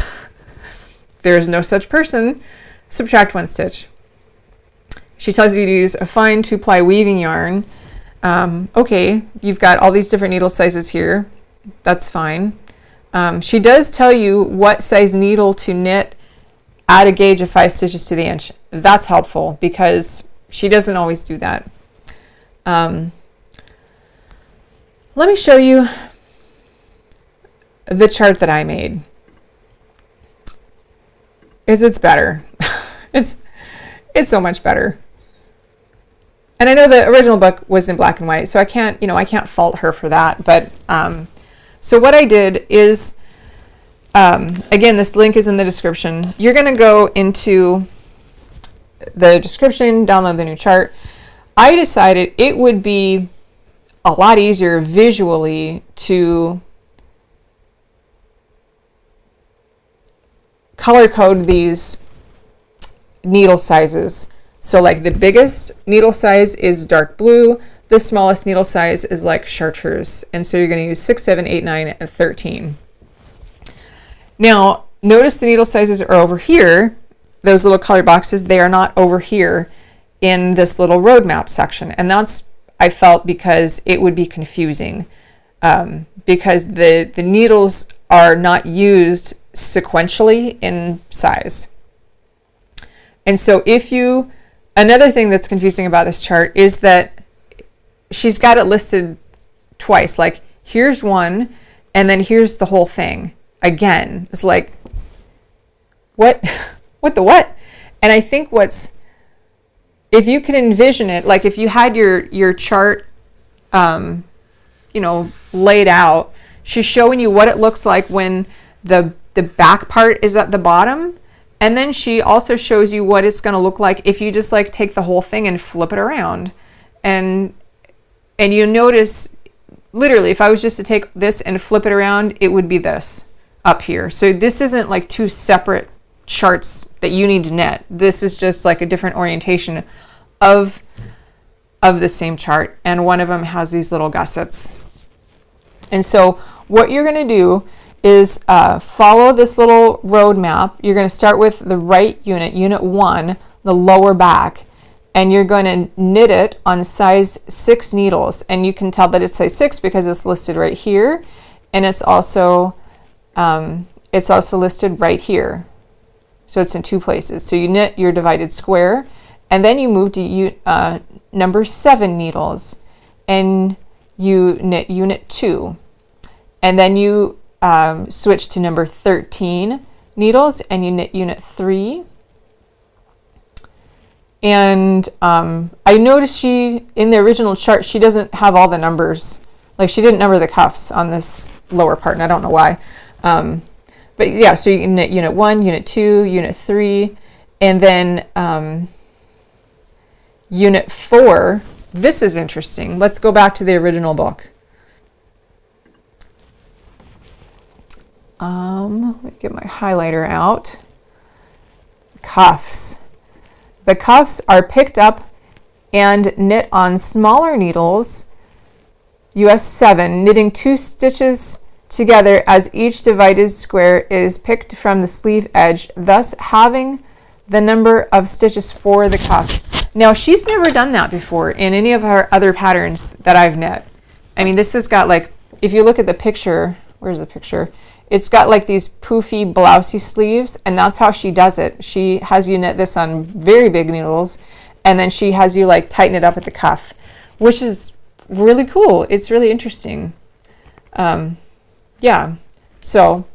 there is no such person. Subtract 1 stitch. She tells you to use a fine 2-ply weaving yarn. Okay, you've got all these different needle sizes here. That's fine. She does tell you what size needle to knit at a gauge of 5 stitches to the inch. That's helpful because she doesn't always do that. Let me show you the chart that I made. It's better. it's so much better. And I know the original book was in black and white, so I can't fault her for that. But so what I did is, again, this link is in the description. You're going to go into the description, download the new chart. I decided it would be a lot easier visually to color code these needle sizes. So like the biggest needle size is dark blue, the smallest needle size is like chartreuse, and so you're going to use 6, 7, 8, 9, and 13. Now notice the needle sizes are over here. Those little color boxes, they are not over here in this little roadmap section, and that's, I felt, because it would be confusing, because the needles are not used sequentially in size. And so another thing that's confusing about this chart is that she's got it listed twice, like here's one and then here's the whole thing again. It's like, what the what? And I think if you can envision it, like if you had your chart laid out, she's showing you what it looks like when the back part is at the bottom. And then she also shows you what it's going to look like if you just like take the whole thing and flip it around. And you notice, literally, if I was just to take this and flip it around, it would be this up here. So this isn't like 2 separate charts that you need to knit. This is just like a different orientation of the same chart. And one of them has these little gussets. And so what you're going to do is follow this little road map. You're going to start with the right unit, unit 1, the lower back, and you're going to knit it on size 6 needles. And you can tell that it's size 6 because it's listed right here, and it's also listed right here. So it's in 2 places. So you knit your divided square, and then you move to number 7 needles, and you knit unit 2. And then you switch to number 13 needles, and you knit unit 3. And I noticed in the original chart, she doesn't have all the numbers. Like, she didn't number the cuffs on this lower part, and I don't know why. But yeah, so you can knit unit 1, unit 2, unit 3, and then unit 4. This is interesting. Let's go back to the original book. Let me get my highlighter out. Cuffs. The cuffs are picked up and knit on smaller needles, US 7, knitting 2 stitches together as each divided square is picked from the sleeve edge, thus having the number of stitches for the cuff. Now, she's never done that before in any of her other patterns that I've knit. I mean, this has got, like, if you look at the picture, where's the picture? It's got like these poofy blousey sleeves, and that's how she does it. She has you knit this on very big needles, and then she has you like tighten it up at the cuff, which is really cool. It's really interesting. Yeah, so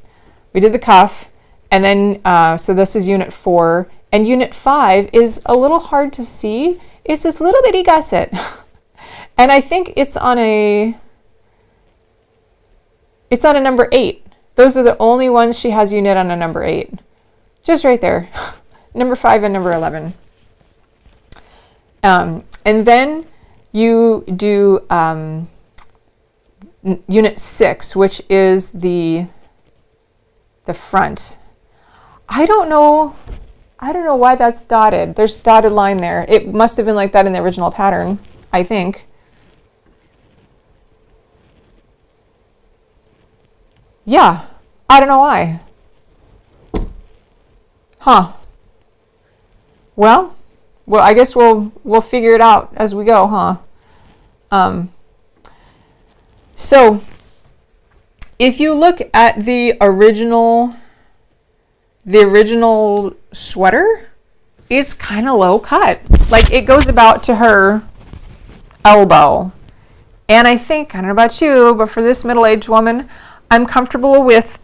we did the cuff, and then so this is unit 4, and unit 5 is a little hard to see. It's this little bitty gusset, and I think it's on a number 8. Those are the only ones she has you knit on a number 8. Just right there. Number 5 and number 11. And then you do unit 6, which is the front. I don't know why that's dotted. There's a dotted line there. It must have been like that in the original pattern, I think. Yeah, I don't know why. Huh. Well, I guess we'll figure it out as we go, huh? So if you look at the original sweater, it's kind of low cut. Like, it goes about to her elbow. And I think, I don't know about you, but for this middle-aged woman, I'm comfortable with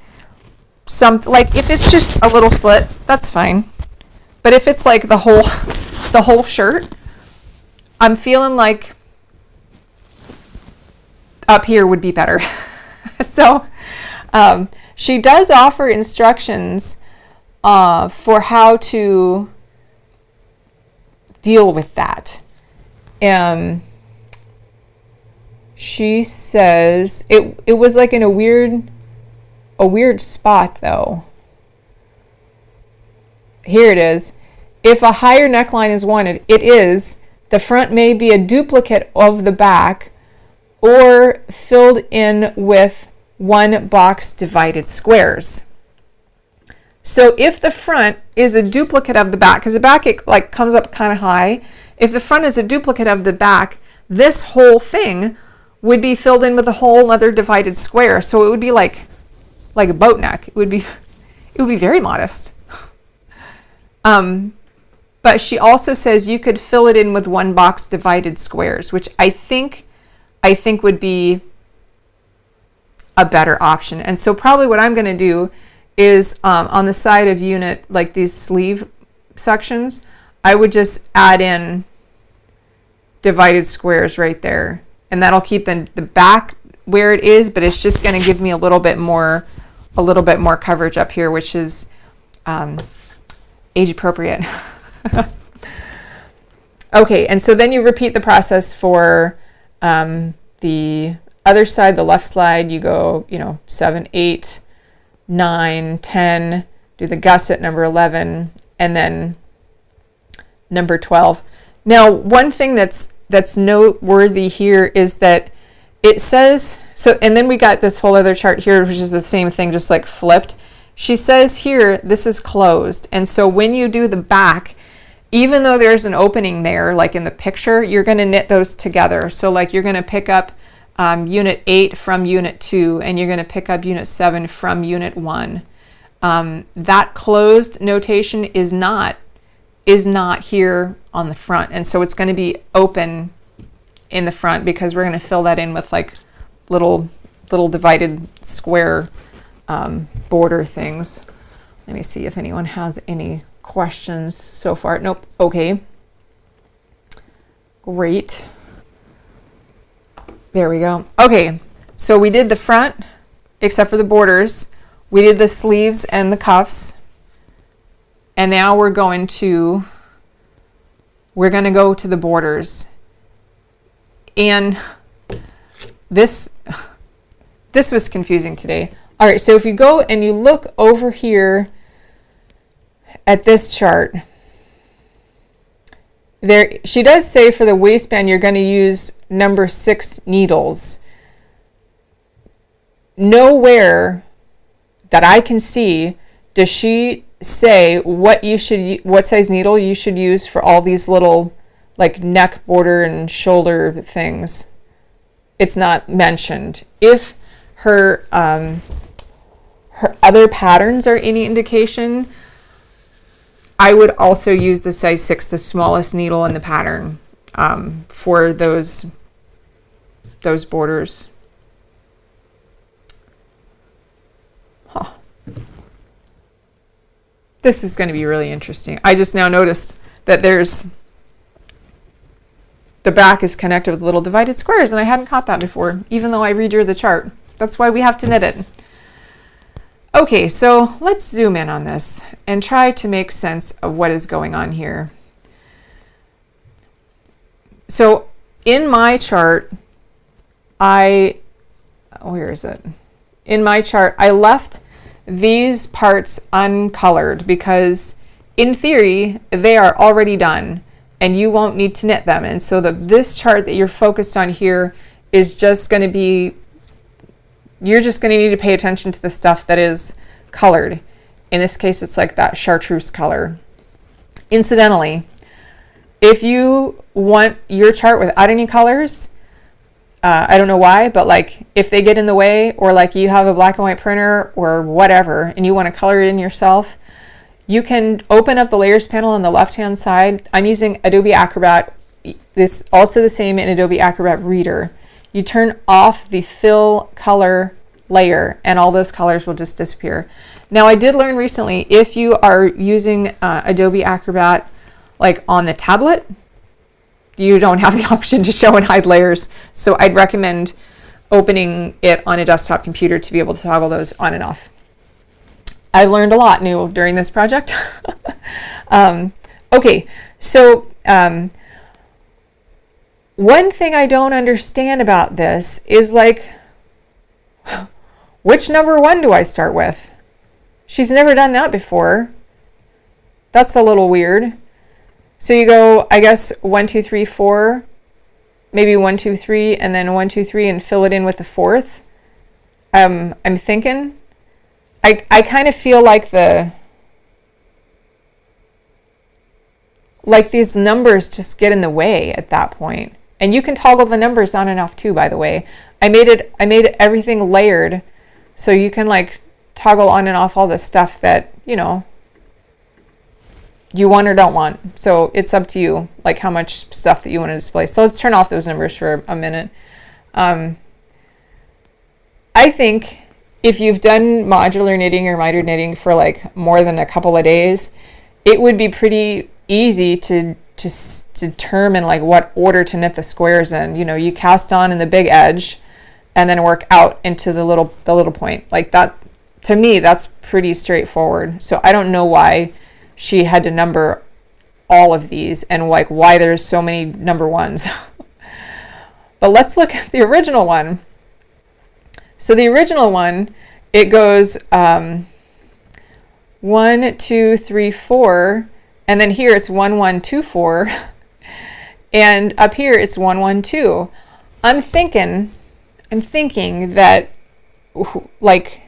like, if it's just a little slit, that's fine. But if it's like the whole shirt, I'm feeling like up here would be better. So she does offer instructions for how to deal with that. She says it was like in a weird spot though. Here it is. If a higher neckline is wanted, it is. The front may be a duplicate of the back or filled in with 1 box divided squares. So if the front is a duplicate of the back, because the back, it like comes up kind of high. If the front is a duplicate of the back, this whole thing would be filled in with a whole other divided square. So it would be like a boat neck. It would be very modest. But she also says you could fill it in with 1 box divided squares, which I think would be a better option. And so probably what I'm going to do is on the side of unit, like these sleeve sections, I would just add in divided squares right there. And that'll keep the back where it is, but it's just going to give me a little bit more coverage up here, which is age appropriate. Okay, and so then you repeat the process for the other side, the left side. You go, 7, 8, 9, 10, do the gusset number 11, and then number 12. Now, one thing that's noteworthy here is that it says, so, and then we got this whole other chart here, which is the same thing, just like flipped. She says here, this is closed. And so when you do the back, even though there's an opening there, like in the picture, you're going to knit those together. So like you're going to pick up unit 8 from unit 2, and you're going to pick up unit 7 from unit 1. that closed notation is not here on the front, and so it's going to be open in the front because we're going to fill that in with like little divided square border things. Let me see if anyone has any questions so far. Nope. Okay. Great. There we go. Okay, so we did the front except for the borders. We did the sleeves and the cuffs. And now we're going to go to the borders. And this was confusing today. All right, so if you go and you look over here at this chart, there she does say for the waistband you're going to use number 6 needles. Nowhere that I can see does she say what size needle you should use for all these little like neck border and shoulder things. It's not mentioned. If her other patterns are any indication, I would also use the size 6, the smallest needle in the pattern, for those borders. Huh. This is going to be really interesting. I just now noticed that the back is connected with little divided squares, and I hadn't caught that before, even though I redrew the chart. That's why we have to knit it. Okay, so let's zoom in on this and try to make sense of what is going on here. So in my chart, where is it? In my chart, I left these parts uncolored because in theory, they are already done and you won't need to knit them. And so this chart that you're focused on here is just going to be, you're just going to need to pay attention to the stuff that is colored. In this case, it's like that chartreuse color. Incidentally, if you want your chart without any colors, I don't know why, but like if they get in the way, or like you have a black and white printer or whatever, and you want to color it in yourself, you can open up the layers panel on the left-hand side. I'm using Adobe Acrobat. This also the same in Adobe Acrobat Reader. You turn off the fill color layer and all those colors will just disappear. Now I did learn recently, if you are using Adobe Acrobat like on the tablet, you don't have the option to show and hide layers. So I'd recommend opening it on a desktop computer to be able to toggle those on and off. I've learned a lot new during this project. Okay, so one thing I don't understand about this is like, which number 1 do I start with? She's never done that before. That's a little weird. So you go, I guess 1, 2, 3, 4, maybe 1, 2, 3, and then 1, 2, 3, and fill it in with the 4th. I'm thinking, I kind of feel like these numbers just get in the way at that point. And you can toggle the numbers on and off too, by the way. I made everything layered, so you can like toggle on and off all the stuff that, you know, you want or don't want. So it's up to you, like how much stuff that you want to display. So let's turn off those numbers for a minute. I think if you've done modular knitting or mitered knitting for like more than a couple of days, it would be pretty easy to determine like what order to knit the squares in. You know, you cast on in the big edge and then work out into the little point. Like that, to me, that's pretty straightforward. So I don't know why she had to number all of these and like why there's so many number 1s. But let's look at the original one. So the original one, it goes 1, 2, 3, 4, and then here it's 1, 1, 2, 4, and up here it's 1, 1, 2. I'm thinking that like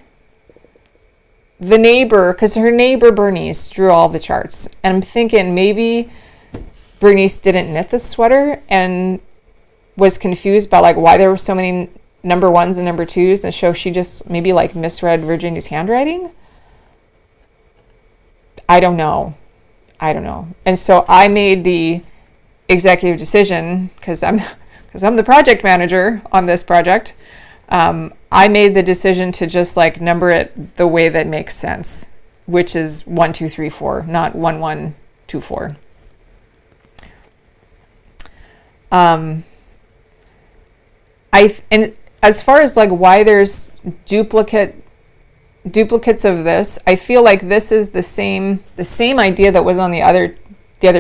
the neighbor, because her neighbor Bernice drew all the charts, and I'm thinking maybe Bernice didn't knit the sweater and was confused by like why there were so many number 1s and number 2s, and so she just maybe like misread Virginia's handwriting. I don't know. And so I made the executive decision, because I'm the project manager on this project. I made the decision to just like number it the way that makes sense, which is 1, 2, 3, 4, not 1, 1, 2, 4. And as far as like why there's duplicates of this, I feel like this is the same idea that was on the other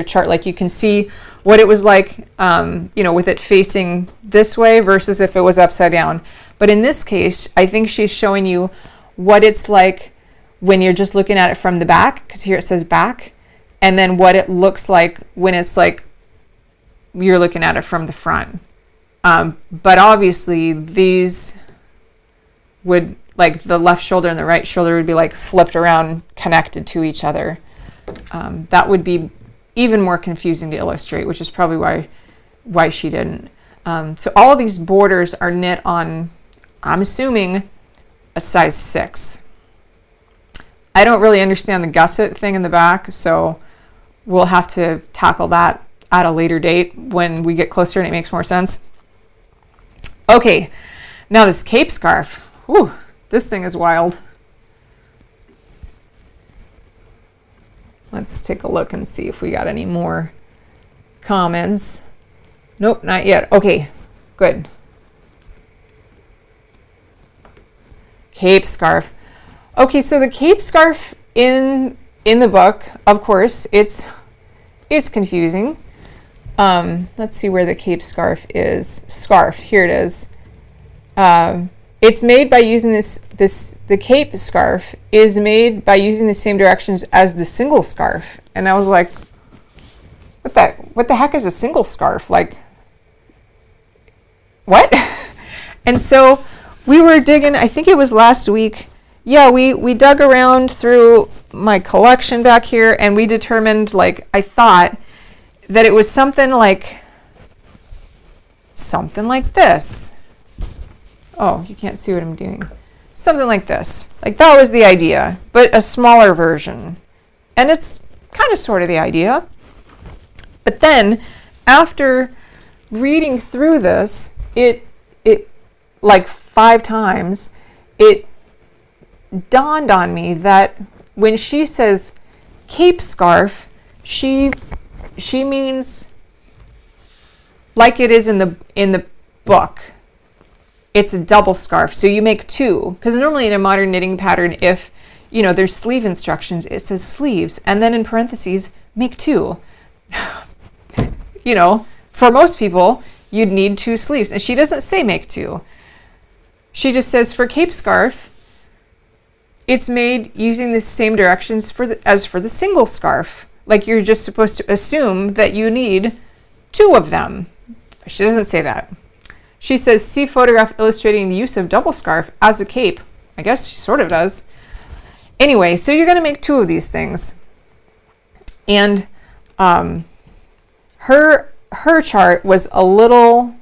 chart. Like you can see what it was like, with it facing this way versus if it was upside down. But in this case, I think she's showing you what it's like when you're just looking at it from the back, because here it says back, and then what it looks like when it's like you're looking at it from the front. But obviously these would, like the left shoulder and the right shoulder would be like flipped around, connected to each other. That would be even more confusing to illustrate, which is probably why she didn't. So all of these borders are knit on, I'm assuming, a size 6. I don't really understand the gusset thing in the back, so we'll have to tackle that at a later date when we get closer and it makes more sense. Okay, now this cape scarf. Whew, this thing is wild. Let's take a look and see if we got any more comments. Nope, not yet. Okay, good. Cape scarf. Okay, so the cape scarf in the book, of course, it's confusing. Let's see where the cape scarf is. Scarf, here it is. It's made by using the cape scarf is made by using the same directions as the single scarf. And I was like, what the heck is a single scarf? Like, what? And so we were digging, I think it was last week. Yeah, we dug around through my collection back here, and we determined, like, I thought that it was something like this. Oh, you can't see what I'm doing. Something like this. Like that was the idea, but a smaller version. And it's kind of sort of the idea. But then after reading through this, it like 5 times, it dawned on me that when she says cape scarf, she means like it is in the book. It's a double scarf, so you make 2. Because normally in a modern knitting pattern, if there's sleeve instructions, it says sleeves, and then in parentheses, make 2. For most people, you'd need 2 sleeves, and she doesn't say make 2. She just says for cape scarf, it's made using the same directions as for the single scarf. Like you're just supposed to assume that you need 2 of them. She doesn't say that. She says, see photograph illustrating the use of double scarf as a cape. I guess she sort of does. Anyway, so you're going to make 2 of these things. And her chart was a little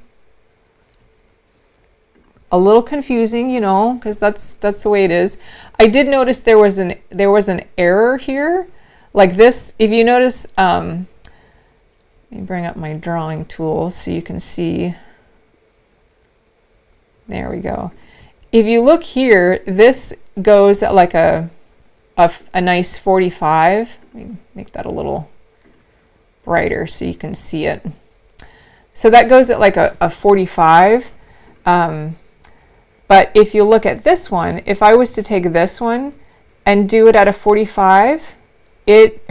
confusing, because that's the way it is. I did notice there was an error here. Like this, if you notice, let me bring up my drawing tool so you can see. There we go. If you look here, this goes at like a nice 45. Let me make that a little brighter so you can see it. So that goes at like a 45. But if you look at this one, if I was to take this one and do it at a 45, it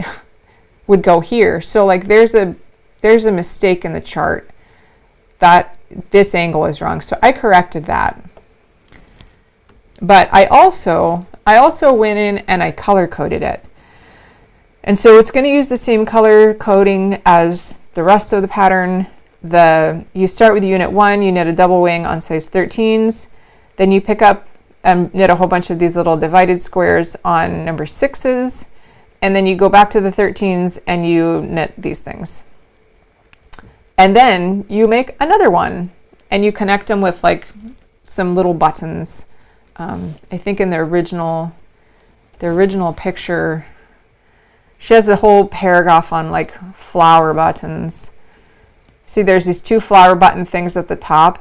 would go here. So like there's a mistake in the chart that this angle is wrong. So I corrected that. But I also went in and I color coded it. And so it's going to use the same color coding as the rest of the pattern. You start with unit 1, you knit a double wing on size 13s. Then you pick up and knit a whole bunch of these little divided squares on number 6s. And then you go back to the 13s and you knit these things. And then you make another one and you connect them with like some little buttons. I think in the original picture, she has a whole paragraph on like flower buttons. See, there's these 2 flower button things at the top,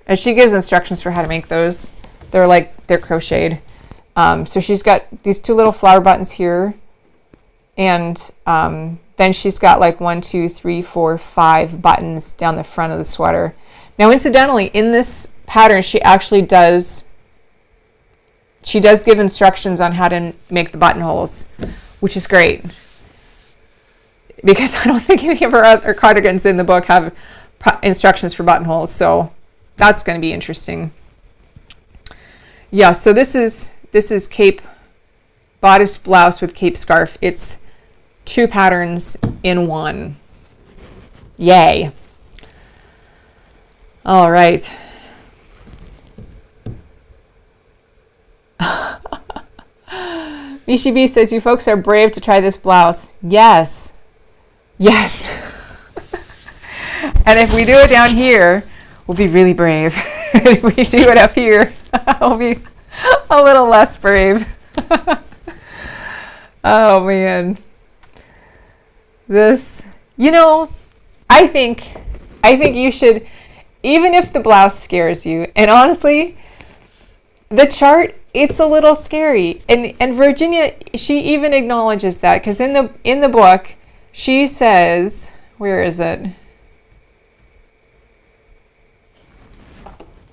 and she gives instructions for how to make those. They're crocheted. So she's got these 2 little flower buttons here, and then she's got like 1, 2, 3, 4, 5 buttons down the front of the sweater. Now, incidentally, in this pattern, she does give instructions on how to make the buttonholes, which is great, because I don't think any of her other cardigans in the book have instructions for buttonholes, so that's going to be interesting. Yeah, so this is Cape Bodice Blouse with Cape Scarf. It's 2 patterns in 1. Yay. All right. Mishi B says, you folks are brave to try this blouse. Yes. Yes. And if we do it down here, we'll be really brave. If we do it up here, we'll be a little less brave. Oh, man. This, you know, I think you should, even if the blouse scares you, and honestly, the chart, it's a little scary. And Virginia, she even acknowledges that, because in the book, she says, where is it?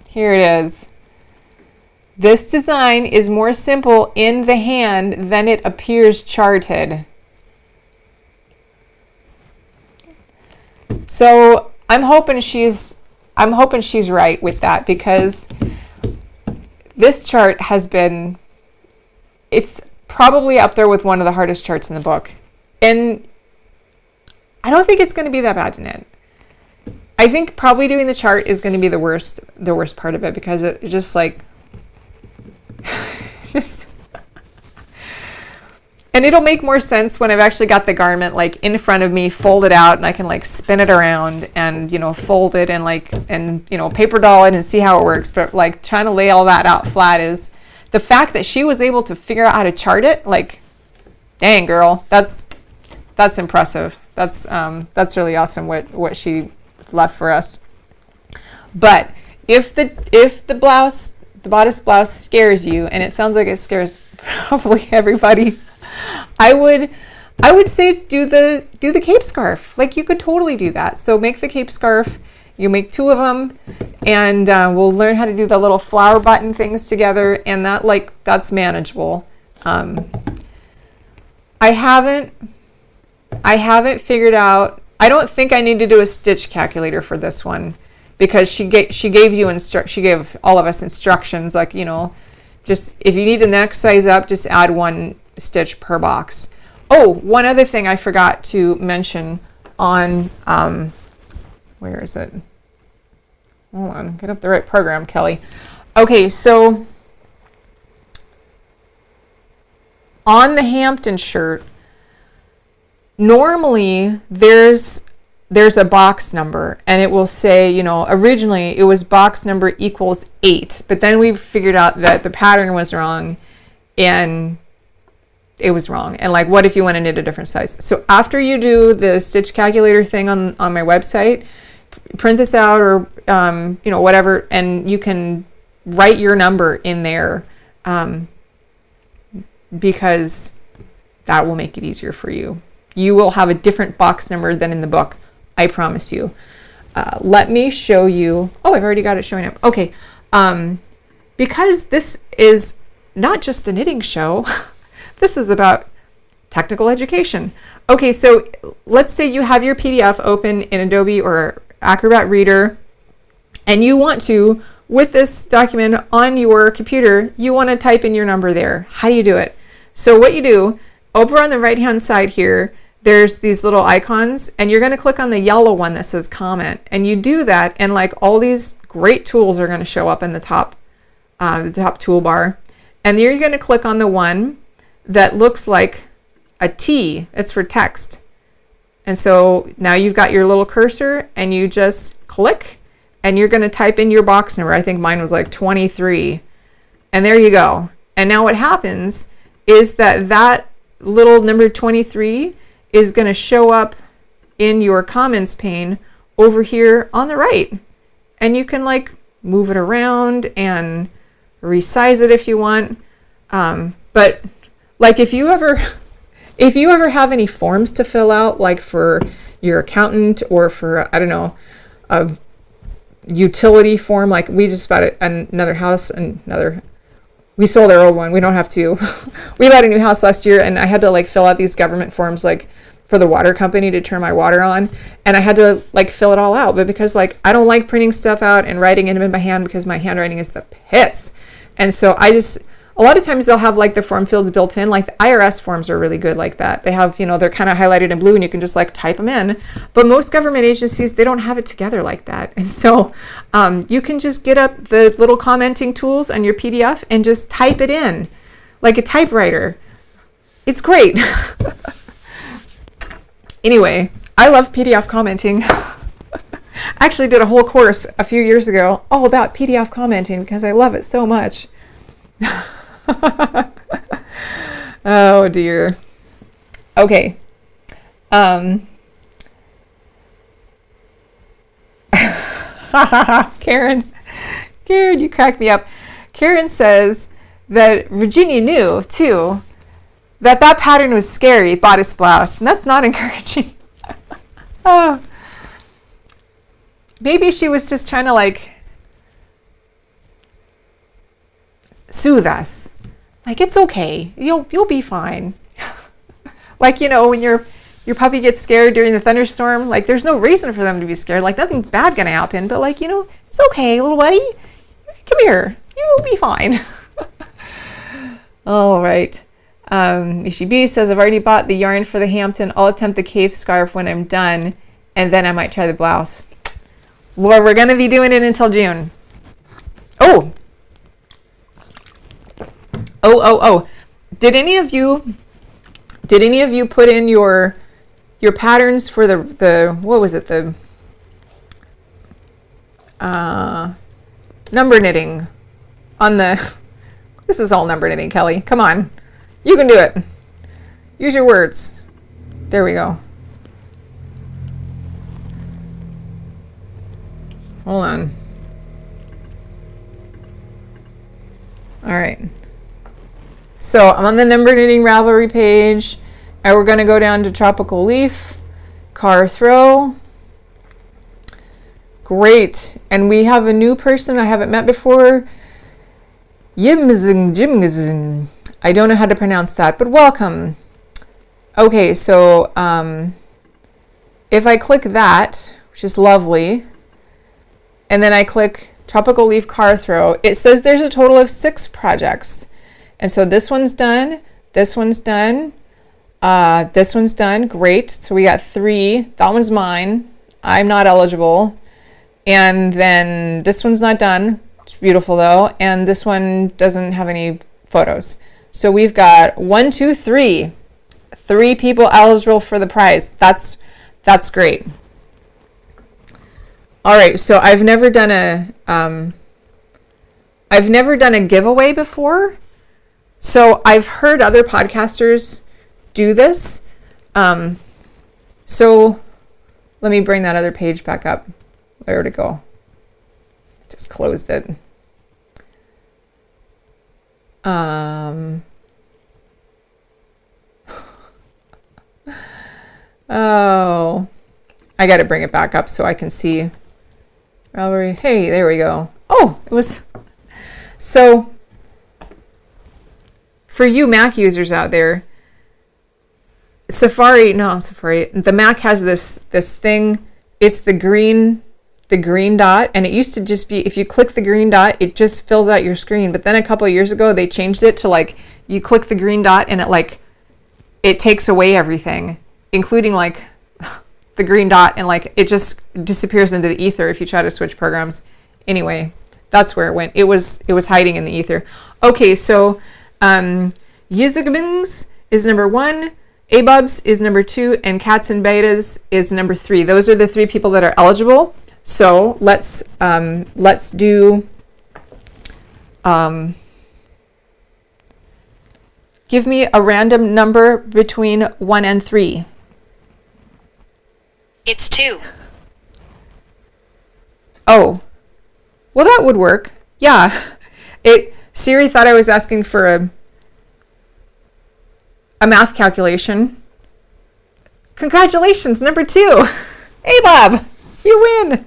Here it is. This design is more simple in the hand than it appears charted. So I'm hoping she's right with that, because this chart has been, it's probably up there with one of the hardest charts in the book. And I don't think it's going to be that bad to knit. I think probably doing the chart is going to be the worst part of it, because it just like, and it'll make more sense when I've actually got the garment like in front of me, folded out, and I can like spin it around and, you know, fold it and like, and, you know, paper doll it and see how it works. But like trying to lay all that out flat, is the fact that she was able to figure out how to chart it. Like, dang girl, that's impressive. That's really awesome what she left for us. But if the blouse, the bodice blouse, scares you, and it sounds like it scares probably everybody, I would say do the cape scarf. Like, you could totally do that. So make the cape scarf. You make 2 of them, and we'll learn how to do the little flower button things together, and that's manageable. I haven't figured out. I don't think I need to do a stitch calculator for this one, because she gave all of us instructions, like, you know, just if you need the next size up, just add 1 stitch per box. Oh, one other thing I forgot to mention on, where is it? Hold on, get up the right program, Kelly. Okay, so on the Hampton shirt, normally there's a box number, and it will say, you know, originally it was box number equals 8, but then we figured out that the pattern was wrong, and it was wrong. And like, what if you want to knit a different size? So after you do the stitch calculator thing on my website, print this out, or you know, whatever, and you can write your number in there, because that will make it easier for you. You will have a different box number than in the book, I promise you. Let me show you. Oh, I've already got it showing up. Okay, because this is not just a knitting show, this is about technical education. Okay, so let's say you have your PDF open in Adobe or Acrobat Reader, and you want to, with this document on your computer, you want to type in your number there. How do you do it? So what you do, over on the right hand side here, there's these little icons, and you're going to click on the yellow one that says comment, and you do that, and like all these great tools are going to show up in the top toolbar, and then you're going to click on the one that looks like a T. It's for text. And so now you've got your little cursor, and you just click, and you're going to type in your box number. I think mine was like 23, and there you go. And now what happens is that little number 23 is going to show up in your comments pane over here on the right. And you can like move it around and resize it if you want. But like if you ever have any forms to fill out, like for your accountant or for, I don't know, a utility form, like we just bought another house, we sold our old one. We don't have to. We bought a new house last year, and I had to like fill out these government forms like for the water company to turn my water on, and I had to like fill it all out. But because like I don't like printing stuff out and writing it in by hand because my handwriting is the pits, and so a lot of times they'll have like the form fields built in. Like the IRS forms are really good like that. They have, they're kind of highlighted in blue and you can just like type them in. But most government agencies, they don't have it together like that. And so you can just get up the little commenting tools on your PDF and just type it in like a typewriter. It's great. Anyway, I love PDF commenting. I actually did a whole course a few years ago all about PDF commenting because I love it so much. Oh dear. Okay. Karen, you cracked me up. Karen says that Virginia knew too that pattern was scary, bodice blouse, and that's not encouraging. Oh. Maybe she was just trying to like soothe us. Like, it's okay. You'll be fine. Like, when your puppy gets scared during the thunderstorm, like there's no reason for them to be scared. Like nothing's bad gonna happen, but like, it's okay, little buddy. Come here. You'll be fine. All right. Ishi B says, I've already bought the yarn for the Hampton. I'll attempt the cave scarf when I'm done, and then I might try the blouse. Lord, we're gonna be doing it until June. Oh. Did any of you put in your patterns for the what was it, the number knitting on the this is all number knitting, Kelly. Come on. You can do it. Use your words. There we go. Hold on. All right. So I'm on the number knitting Ravelry page, and we're going to go down to Tropical Leaf, Car Throw. Great. And we have a new person I haven't met before. Jimgzing. I don't know how to pronounce that, but welcome. Okay, so if I click that, which is lovely, and then I click Tropical Leaf Car Throw, it says there's a total of 6 projects. And so this one's done, this one's done, this one's done. Great. So we got 3. That one's mine. I'm not eligible. And then this one's not done. It's beautiful though. And this one doesn't have any photos. So we've got 1, 2, 3. 3 people eligible for the prize. That's great. All right. So I've never done a giveaway before. So I've heard other podcasters do this. So let me bring that other page back up. Where'd it go? Just closed it. Oh, I got to bring it back up so I can see. Hey, there we go. Oh, it was. So for you Mac users out there, Safari, the Mac has this thing. It's the green dot, and it used to just be, if you click the green dot, it just fills out your screen. But then a couple of years ago, they changed it to like, you click the green dot and it takes away everything, including like the green dot, and like it just disappears into the ether if you try to switch programs. Anyway, that's where it went. It was hiding in the ether. Okay, so Yizigbings is number 1, Abubs is number 2, and Cats and Betas is number 3. Those are the 3 people that are eligible. So let's do Give me a random number between 1 and 3. It's 2. Oh, well, that would work. Yeah. Siri thought I was asking for a math calculation. Congratulations, number 2. Hey, Bob, you win.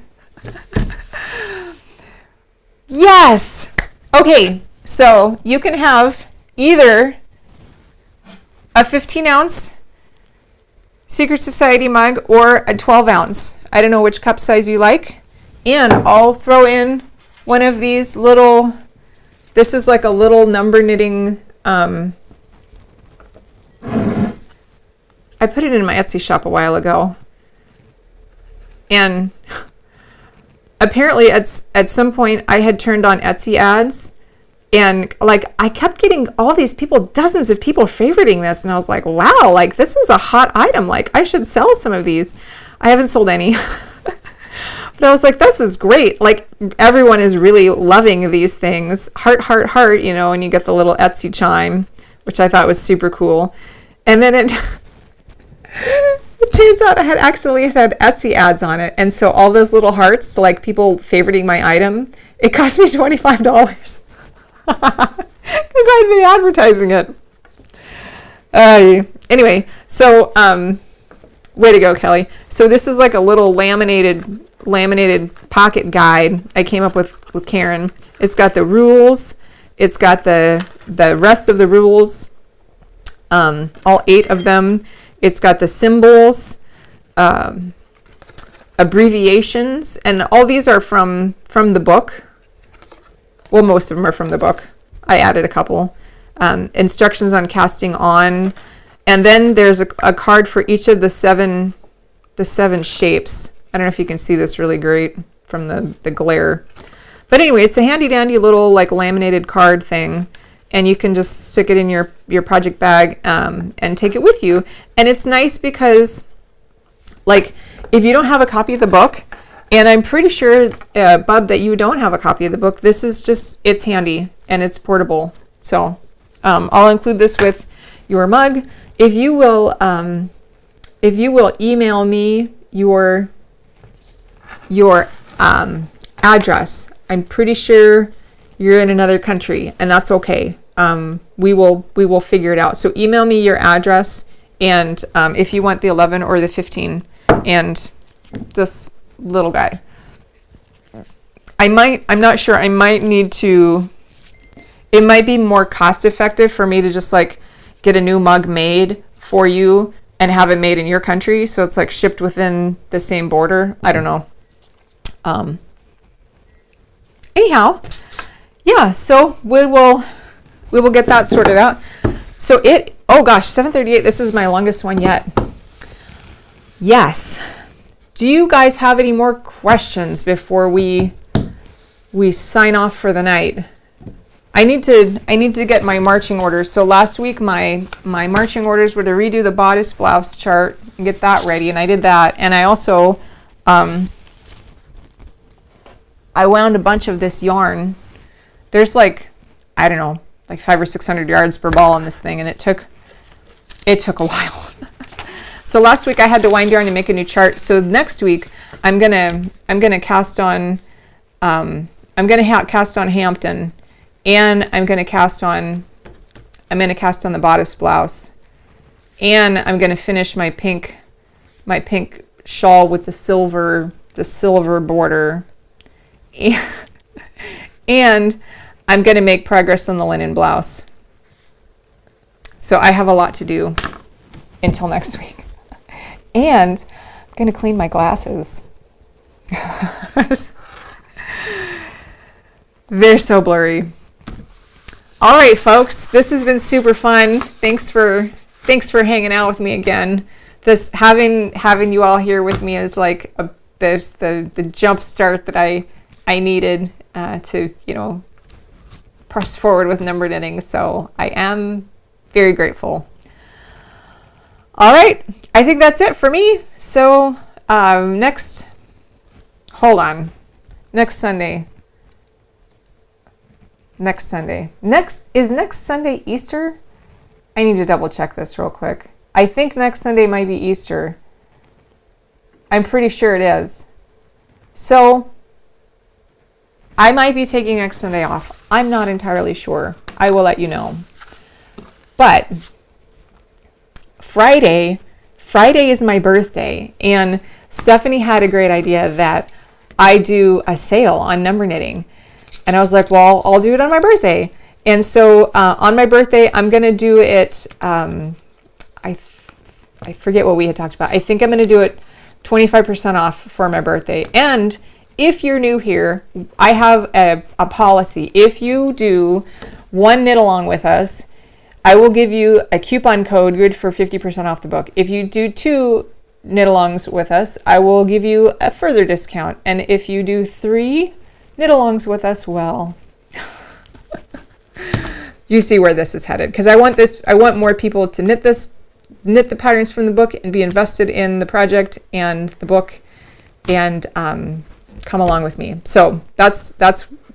Yes. Okay, so you can have either a 15-ounce Secret Society mug or a 12-ounce. I don't know which cup size you like. And I'll throw in one of these little, this is like a little number knitting, I put it in my Etsy shop a while ago. And apparently at some point I had turned on Etsy ads, and like I kept getting all these people, dozens of people favoriting this, and I was like, wow, like this is a hot item, like I should sell some of these. I haven't sold any. But I was like, this is great. Like everyone is really loving these things. Heart, heart, heart, you know, and you get the little Etsy chime, which I thought was super cool. And then it turns out I had accidentally had Etsy ads on it. And so all those little hearts, like people favoriting my item, it cost me $25 because I'd been advertising it. Anyway, so way to go, Kelly. So this is like a little laminated pocket guide I came up with Karen. It's got the rules. It's got the rest of the rules, all 8 of them. It's got the symbols, abbreviations, and all these are from the book. Well, most of them are from the book. I added a couple. Instructions on casting on, and then there's a card for each of the seven shapes. I don't know if you can see this really great from the glare. But anyway, it's a handy dandy little like laminated card thing, and you can just stick it in your project bag and take it with you. And it's nice because like if you don't have a copy of the book, and I'm pretty sure, Bub, that you don't have a copy of the book, this is just, it's handy and it's portable. So I'll include this with your mug. If you will email me your address. I'm pretty sure you're in another country, and that's okay. We will figure it out. So email me your address, and if you want the 11 or the 15 and this little guy. I'm not sure, I might need to, it might be more cost effective for me to just like get a new mug made for you and have it made in your country, so it's like shipped within the same border. I don't know. Anyhow, yeah, so we will get that sorted out. So oh gosh, 7:38, this is my longest one yet. Yes. Do you guys have any more questions before we sign off for the night? I need to get my marching orders. So last week my marching orders were to redo the bodice blouse chart and get that ready, and I did that. And I also I wound a bunch of this yarn. There's like, I don't know, like 500 or 600 yards per ball on this thing, and it took a while. So last week I had to wind yarn and make a new chart. So next week I'm gonna cast on cast on Hampton, and I'm gonna cast on the bodice blouse, and I'm gonna finish my pink shawl with the silver border, and I'm gonna make progress on the linen blouse. So I have a lot to do until next week. And I'm going to clean my glasses. They're so blurry. All right, folks, this has been super fun. Thanks for hanging out with me again. This having you all here with me is like the jump start that I needed to, press forward with number knitting. So I am very grateful. All right, I think that's it for me. So next Sunday. Next Sunday, Easter? I need to double check this real quick. I think next Sunday might be Easter. I'm pretty sure it is. So I might be taking next Sunday off. I'm not entirely sure. I will let you know. But Friday is my birthday, and Stephanie had a great idea that I do a sale on number knitting. And I was like, well, I'll do it on my birthday. And so on my birthday, I'm going to do it, I forget what we had talked about. I think I'm going to do it 25% off for my birthday. And if you're new here, I have a policy. If you do one knit along with us, I will give you a coupon code good for 50% off the book. If you do 2 knit alongs with us, I will give you a further discount. And if you do 3 knit alongs with us, well, you see where this is headed. Because I want more people to knit the patterns from the book and be invested in the project and the book and come along with me. So that's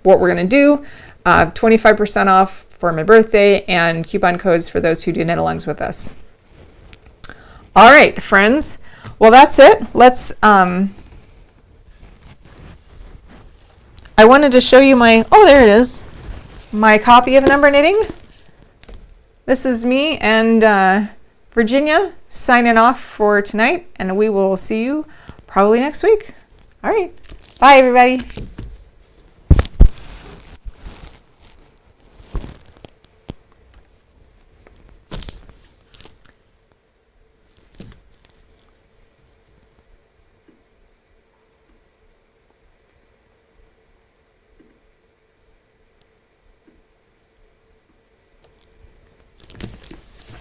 what we're going to do. 25% off for my birthday and coupon codes for those who do knit alongs with us. All right, friends. Well, that's it. Let's I wanted to show you there it is. My copy of Number Knitting. This is me and Virginia signing off for tonight, and we will see you probably next week. All right. Bye, everybody.